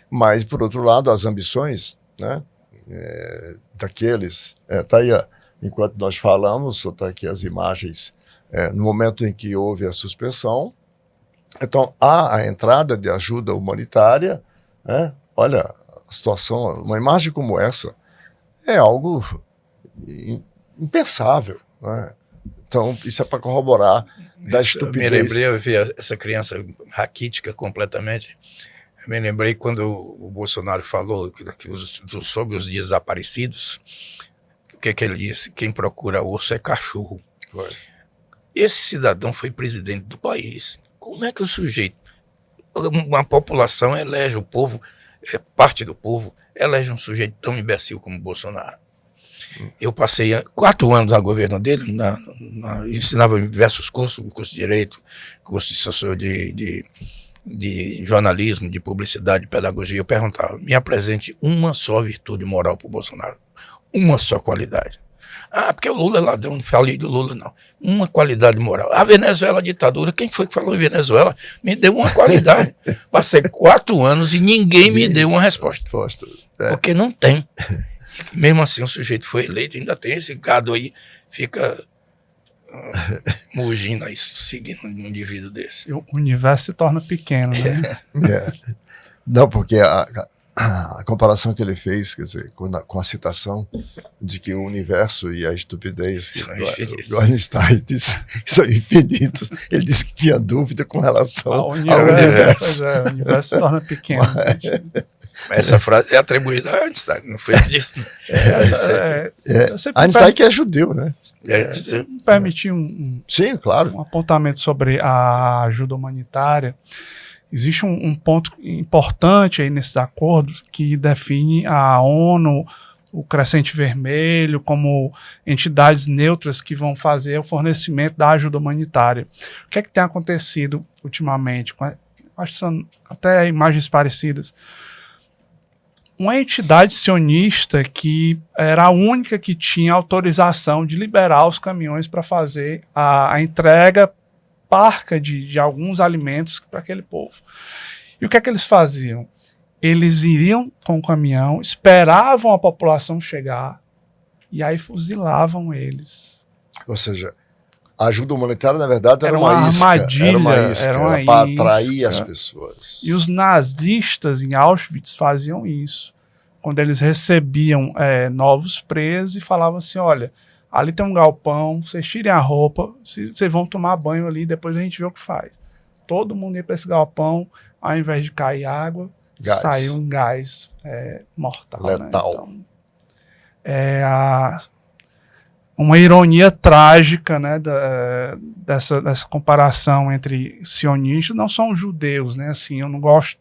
Mas, por outro lado, as ambições, né, daqueles... Tá aí, enquanto nós falamos, está aqui as imagens, no momento em que houve a suspensão. Então, há a entrada de ajuda humanitária, né? Olha, a situação, uma imagem como essa é algo impensável, né? Então, isso é para corroborar da estupidez. Eu me lembrei, eu vi essa criança raquítica completamente. Eu me lembrei quando o Bolsonaro falou sobre os desaparecidos. O que ele disse? Quem procura osso é cachorro. Foi. Esse cidadão foi presidente do país. Como é que o sujeito, uma população elege o povo, parte do povo, elege um sujeito tão imbecil como o Bolsonaro? Eu passei 4 anos no governo dele, ensinava diversos cursos, curso de Direito, curso de jornalismo, de publicidade, de pedagogia. Eu perguntava, me apresente uma só virtude moral para o Bolsonaro, uma só qualidade. Porque o Lula é ladrão, não falei do Lula, não. Uma qualidade moral. A Venezuela, a ditadura, quem foi que falou em Venezuela? Me deu uma qualidade. Passei 4 anos e ninguém me deu uma resposta. Porque não tem. Mesmo assim, o sujeito foi eleito, ainda tem esse gado aí, fica mugindo aí, seguindo um indivíduo desse. O universo se torna pequeno, né? Não, porque a comparação que ele fez, quer dizer, com a citação de que o universo e a estupidez do Einstein são infinitos. Ele disse que tinha dúvida com relação ao universo. O universo se torna pequeno. Essa frase é atribuída a Einstein, não foi disso. Né? Einstein que é judeu, né? Permitir sim, claro. Um apontamento sobre a ajuda humanitária. Existe um ponto importante aí nesses acordos que define a ONU, o Crescente Vermelho, como entidades neutras que vão fazer o fornecimento da ajuda humanitária. O que é que tem acontecido ultimamente? Acho que são até imagens parecidas. Uma entidade sionista que era a única que tinha autorização de liberar os caminhões para fazer a entrega parca de alguns alimentos para aquele povo. E o que é que eles faziam? Eles iriam com o caminhão, esperavam a população chegar e aí fuzilavam eles. Ou seja, a ajuda humanitária, na verdade, era uma isca. armadilha, era uma isca, era para atrair as pessoas. E os nazistas em Auschwitz faziam isso. Quando eles recebiam novos presos e falavam assim, olha, ali tem um galpão, vocês tirem a roupa, vocês vão tomar banho ali, depois a gente vê o que faz. Todo mundo ia para esse galpão, ao invés de cair água, saiu um gás mortal. Letal. Né? Então, uma ironia trágica, né, dessa comparação entre sionistas. Não são judeus, né, assim, eu não gosto.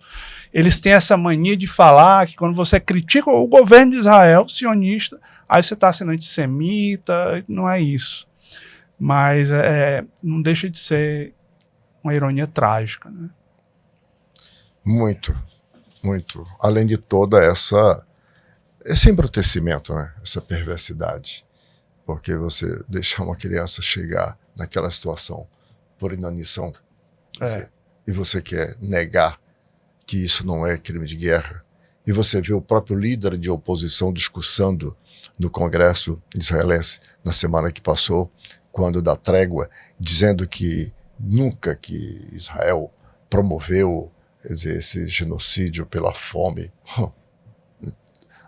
Eles têm essa mania de falar que quando você critica o governo de Israel, sionista, aí você está sendo antissemita, não é isso. Mas não deixa de ser uma ironia trágica. Né? Muito, muito. Além de toda esse embrutecimento, né? Essa perversidade. Porque você deixar uma criança chegar naquela situação por inanição, e você quer negar que isso não é crime de guerra, e você vê o próprio líder de oposição discursando no Congresso israelense na semana que passou, quando da trégua, dizendo que nunca que Israel promoveu, quer dizer, esse genocídio pela fome.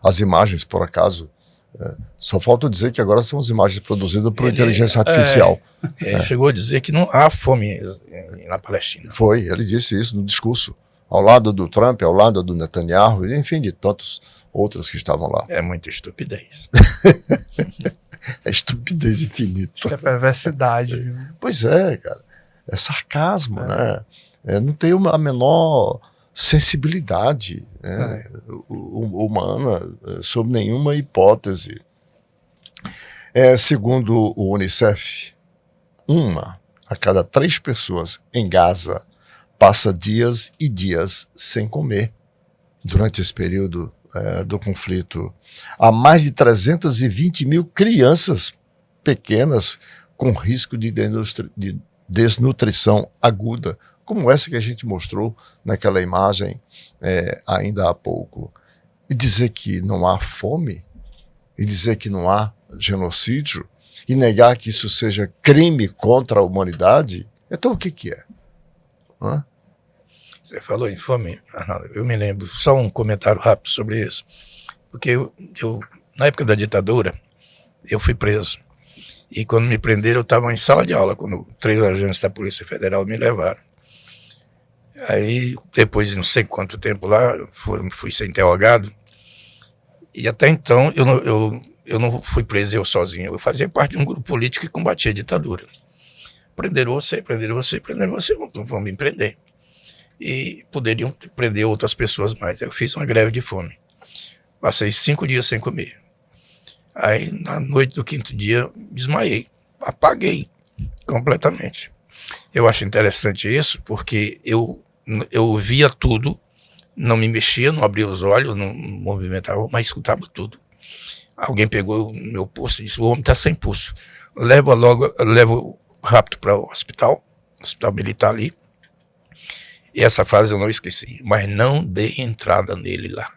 As imagens, por acaso, só falta dizer que agora são as imagens produzidas por inteligência artificial. Ele chegou a dizer que não há fome na Palestina. Foi, ele disse isso no discurso. Ao lado do Trump, ao lado do Netanyahu, enfim, de tantos outros que estavam lá. É muita estupidez. É estupidez infinita. É perversidade. Viu? Pois é, cara. É sarcasmo, né? Não tem a menor sensibilidade humana, sob nenhuma hipótese. Segundo o Unicef, 1 a cada 3 pessoas em Gaza passa dias e dias sem comer durante esse período do conflito. Há mais de 320 mil crianças pequenas com risco de desnutrição aguda, como essa que a gente mostrou naquela imagem ainda há pouco. E dizer que não há fome, e dizer que não há genocídio, e negar que isso seja crime contra a humanidade, então o que é? Você falou em fome, Arnaldo, eu me lembro, só um comentário rápido sobre isso, porque eu na época da ditadura, eu fui preso, e quando me prenderam eu estava em sala de aula, quando 3 agentes da Polícia Federal me levaram. Aí, depois de não sei quanto tempo lá, fui ser interrogado, e até então eu não fui preso eu sozinho, eu fazia parte de um grupo político que combatia a ditadura. Prenderam você, vão me prender. E poderiam prender outras pessoas mais. Eu fiz uma greve de fome. Passei 5 dias sem comer. Aí, na noite do 5º dia, desmaiei. Apaguei completamente. Eu acho interessante isso, porque eu via tudo, não me mexia, não abria os olhos, não movimentava, mas escutava tudo. Alguém pegou o meu pulso e disse, o homem está sem pulso. Levo rápido para o hospital militar ali. E essa frase eu não esqueci, mas não dei entrada nele lá.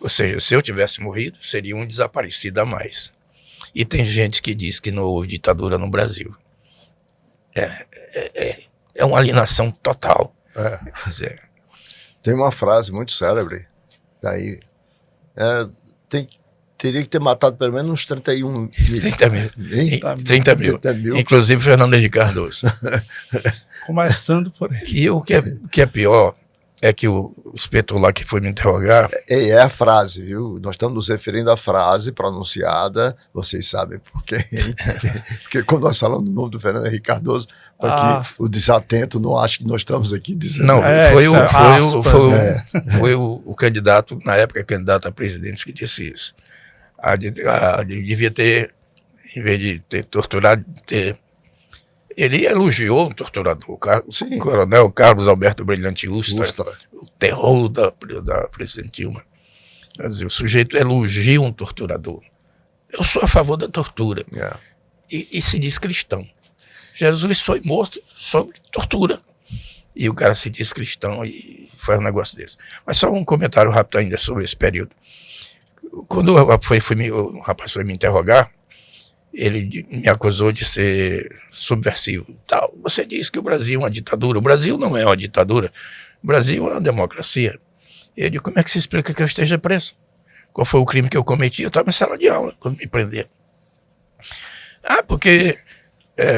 Ou seja, se eu tivesse morrido, seria um desaparecido a mais. E tem gente que diz que não houve ditadura no Brasil. É uma alienação total. Tem uma frase muito célebre Daí, teria que ter matado pelo menos uns 31 mil. 30 mil. Hein? 30 mil. 30 mil. Inclusive Fernando Henrique Cardoso. Começando por ele. E o que é pior é que o inspetor lá que foi me interrogar... É a frase, viu? Nós estamos nos referindo à frase pronunciada, vocês sabem por quê. Porque quando nós falamos o nome do Fernando Henrique Cardoso, para que o desatento não ache que nós estamos aqui dizendo... Não, foi o candidato, na época candidato a presidente, que disse isso. Devia ter, em vez de ter torturado, ele elogiou o torturador, o coronel Carlos Alberto Brilhante Ustra, o terror da presidente Dilma. Quer dizer, o sujeito elogia um torturador. Eu sou a favor da tortura. E se diz cristão. Jesus foi morto sob tortura. E o cara se diz cristão e faz um negócio desse. Mas só um comentário rápido ainda sobre esse período. Quando o rapaz foi me interrogar, ele me acusou de ser subversivo. Tal. Você diz que o Brasil é uma ditadura. O Brasil não é uma ditadura. O Brasil é uma democracia. Eu digo, como é que se explica que eu esteja preso? Qual foi o crime que eu cometi? Eu estava em sala de aula quando me prenderam. Porque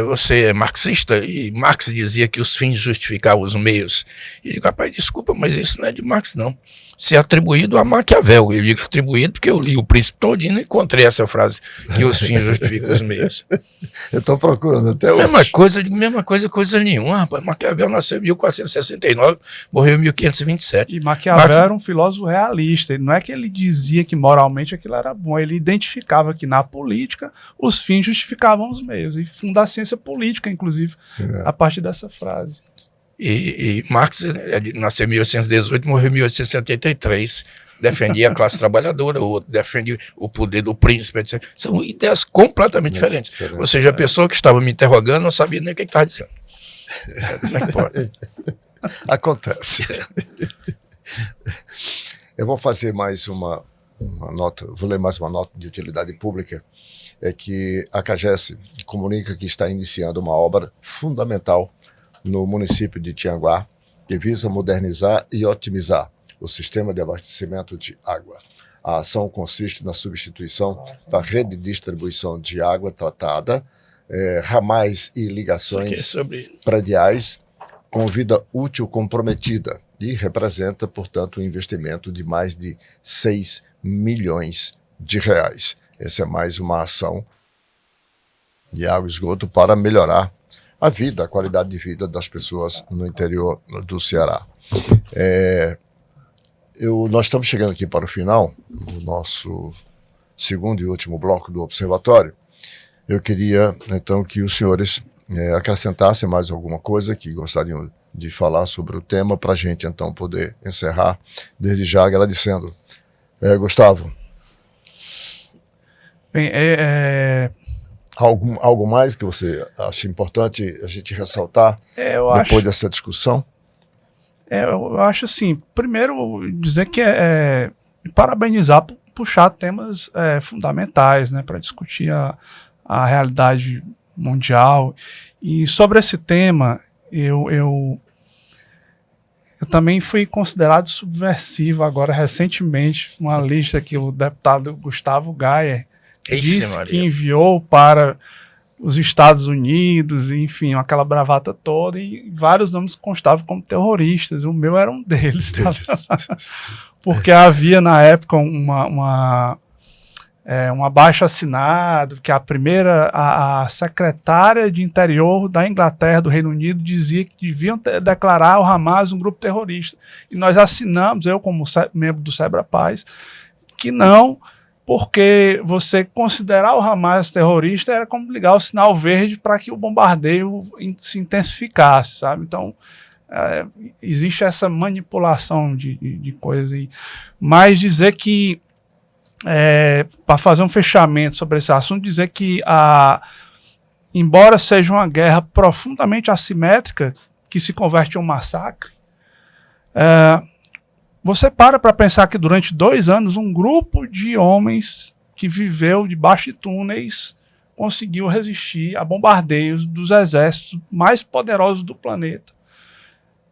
você é marxista e Marx dizia que os fins justificavam os meios. E eu digo, rapaz, desculpa, mas isso não é de Marx, não. Se é atribuído a Maquiavel. Eu digo atribuído porque eu li o Príncipe todinho e encontrei essa frase, que os fins justificam os meios. Eu estou procurando até hoje. Mesma coisa nenhuma, rapaz. Maquiavel nasceu em 1469, morreu em 1527. E Maquiavel era um filósofo realista. Não é que ele dizia que moralmente aquilo era bom, ele identificava que na política os fins justificavam os meios. E funda a ciência política, inclusive, a partir dessa frase. E Marx nasceu em 1818, morreu em 1873, defendia a classe trabalhadora, o outro defendia o poder do príncipe, etc. São ideias completamente diferentes. Ou seja, a pessoa que estava me interrogando não sabia nem o que estava dizendo. Como é que pode? Acontece. Eu vou fazer mais uma nota, vou ler mais uma nota de utilidade pública, é que a CAGES comunica que está iniciando uma obra fundamental no município de Tianguá, que visa modernizar e otimizar o sistema de abastecimento de água. A ação consiste na substituição da rede de distribuição de água tratada, ramais e ligações prediais com vida útil comprometida e representa, portanto, um investimento de mais de 6 milhões de reais. Essa é mais uma ação de água e esgoto para melhorar a vida, a qualidade de vida das pessoas no interior do Ceará. Nós estamos chegando aqui para o final do nosso segundo e último bloco do Observatório. Eu queria, então, que os senhores acrescentassem mais alguma coisa que gostariam de falar sobre o tema para a gente, então, poder encerrar, desde já agradecendo. Gustavo? Bem, Algo mais que você acha importante a gente ressaltar depois dessa discussão? Eu acho assim, primeiro dizer que parabenizar por puxar temas fundamentais, né, para discutir a realidade mundial. E sobre esse tema, eu também fui considerado subversivo agora recentemente, uma lista que o deputado Gustavo Gayer disse que enviou para os Estados Unidos, enfim, aquela bravata toda, e vários nomes constavam como terroristas. O meu era um deles. Porque havia na época um abaixo-assinado que a secretária de interior da Inglaterra, do Reino Unido, dizia que deviam declarar o Hamas um grupo terrorista. E nós assinamos, eu como membro do Sebrapaz, que não, porque você considerar o Hamas terrorista era como ligar o sinal verde para que o bombardeio se intensificasse, sabe? Então, existe essa manipulação de coisas aí. Mas dizer que, para fazer um fechamento sobre esse assunto, dizer que, embora seja uma guerra profundamente assimétrica, que se converte em um massacre, você para pensar que durante 2 anos um grupo de homens que viveu debaixo de túneis conseguiu resistir a bombardeios dos exércitos mais poderosos do planeta.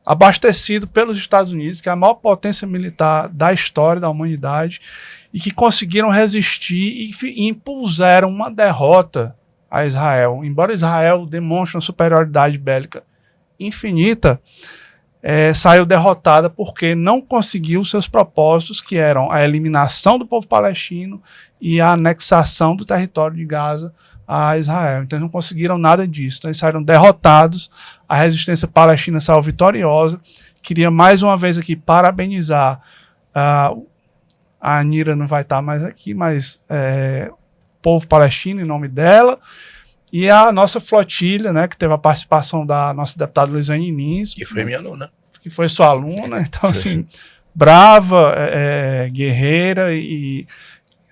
abastecido pelos Estados Unidos, que é a maior potência militar da história da humanidade, e que conseguiram resistir e impuseram uma derrota a Israel. Embora Israel demonstre uma superioridade bélica infinita, saiu derrotada porque não conseguiu seus propósitos, que eram a eliminação do povo palestino e a anexação do território de Gaza a Israel. Então eles não conseguiram nada disso. Então eles saíram derrotados, a resistência palestina saiu vitoriosa. Queria mais uma vez aqui parabenizar, a Anira não vai estar mais aqui, mas o povo palestino em nome dela, e a nossa flotilha, né, que teve a participação da nossa deputada Luiziane Lins, Que foi minha aluna. que foi sua aluna. Então, assim, brava, guerreira, e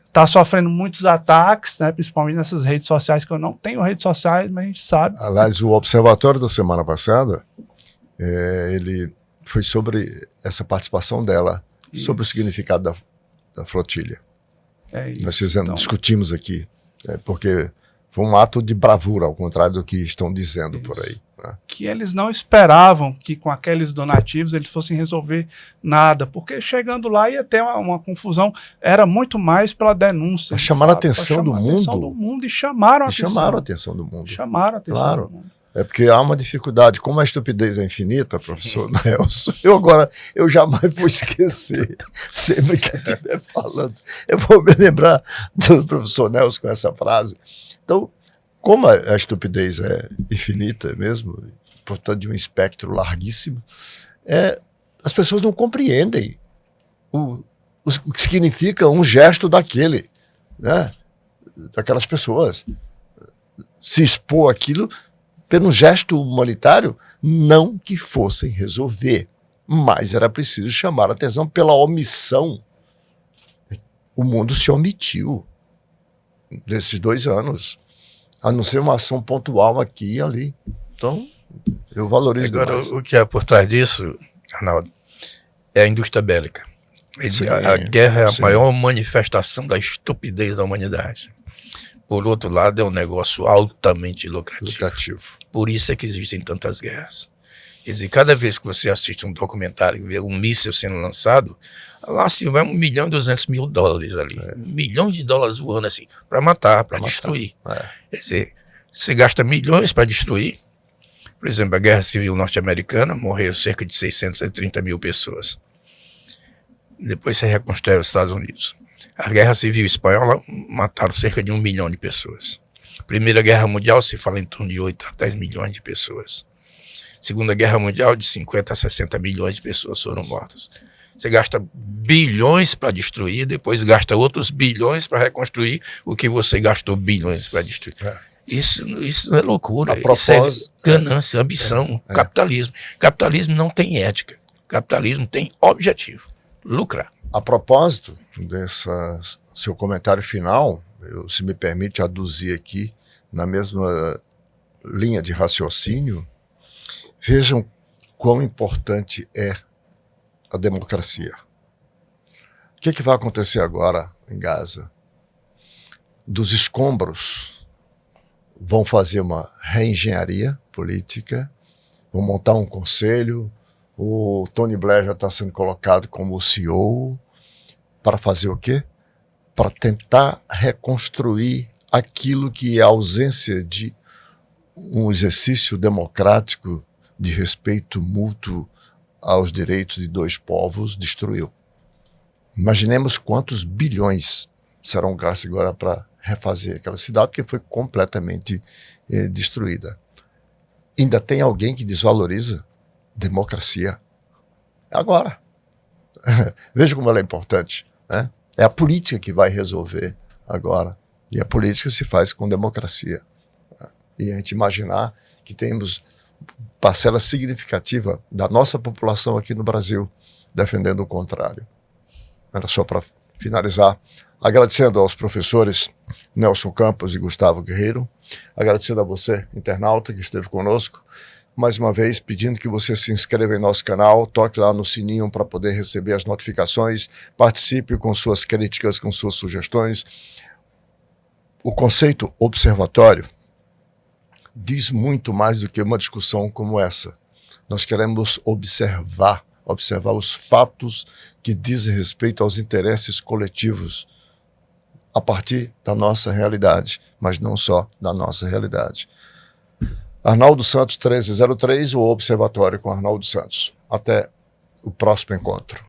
está sofrendo muitos ataques, né, principalmente nessas redes sociais, que eu não tenho redes sociais, mas a gente sabe. Aliás, o Observatório da semana passada, ele foi sobre essa participação dela, sobre o significado da flotilha. Nós discutimos aqui, porque foi um ato de bravura, ao contrário do que estão dizendo por aí. Né? Que eles não esperavam que com aqueles donativos eles fossem resolver nada, porque chegando lá ia ter uma confusão, era muito mais pela denúncia. Chamaram a atenção do mundo. E chamaram a atenção do mundo. Chamaram a atenção claro. do mundo. É porque há uma dificuldade, como a estupidez é infinita, professor Nelson, eu jamais vou esquecer, sempre que eu estiver falando, eu vou me lembrar do professor Nelson com essa frase. Então, como a estupidez é infinita mesmo, portanto de um espectro larguíssimo, as pessoas não compreendem o que significa um gesto daquele, né? Daquelas pessoas. Se expor aquilo pelo gesto humanitário, não que fossem resolver, mas era preciso chamar a atenção pela omissão. O mundo se omitiu nesses 2 anos, a não ser uma ação pontual aqui e ali. Então, eu valorizo Agora, demais. o que há por trás disso, Arnaldo, é a indústria bélica. A guerra é a maior manifestação da estupidez da humanidade. Por outro lado, é um negócio altamente lucrativo. Por isso é que existem tantas guerras. Quer dizer, cada vez que você assiste um documentário e vê um míssil sendo lançado, lá se vai $1 milhão e 200 mil dólares ali. $1 milhão de dólares voando assim, para matar, para destruir. Quer dizer, você gasta milhões para destruir. Por exemplo, a Guerra Civil Norte-Americana morreram cerca de 630 mil pessoas. Depois você reconstrói os Estados Unidos. A Guerra Civil Espanhola mataram cerca de 1 milhão de pessoas. Primeira Guerra Mundial se fala em torno de 8 a 10 milhões de pessoas. Segunda Guerra Mundial, de 50 a 60 milhões de pessoas foram mortas. Você gasta bilhões para destruir, depois gasta outros bilhões para reconstruir o que você gastou bilhões para destruir. Isso é loucura, isso é ganância, ambição, capitalismo. Capitalismo não tem ética, capitalismo tem objetivo, lucrar. A propósito desse seu comentário final, se me permite aduzir aqui, na mesma linha de raciocínio, vejam quão importante é a democracia. O que vai acontecer agora em Gaza? Dos escombros vão fazer uma reengenharia política, vão montar um conselho. O Tony Blair já está sendo colocado como CEO para fazer o quê? Para tentar reconstruir aquilo que é a ausência de um exercício democrático de respeito mútuo aos direitos de 2 povos destruiu. Imaginemos quantos bilhões serão gastos agora para refazer aquela cidade que foi completamente destruída. Ainda tem alguém que desvaloriza democracia. Agora. Veja como ela é importante. Né? É a política que vai resolver agora. E a política se faz com democracia. E a gente imaginar que temos parcela significativa da nossa população aqui no Brasil defendendo o contrário. Era só para finalizar, agradecendo aos professores Nelson Campos e Gustavo Guerreiro, agradecendo a você, internauta, que esteve conosco, mais uma vez pedindo que você se inscreva em nosso canal, toque lá no sininho para poder receber as notificações, participe com suas críticas, com suas sugestões. O conceito observatório diz muito mais do que uma discussão como essa, Nós queremos observar os fatos que dizem respeito aos interesses coletivos a partir da nossa realidade, mas não só da nossa realidade. Arnaldo Santos 1303, o Observatório com Arnaldo Santos. Até o próximo encontro.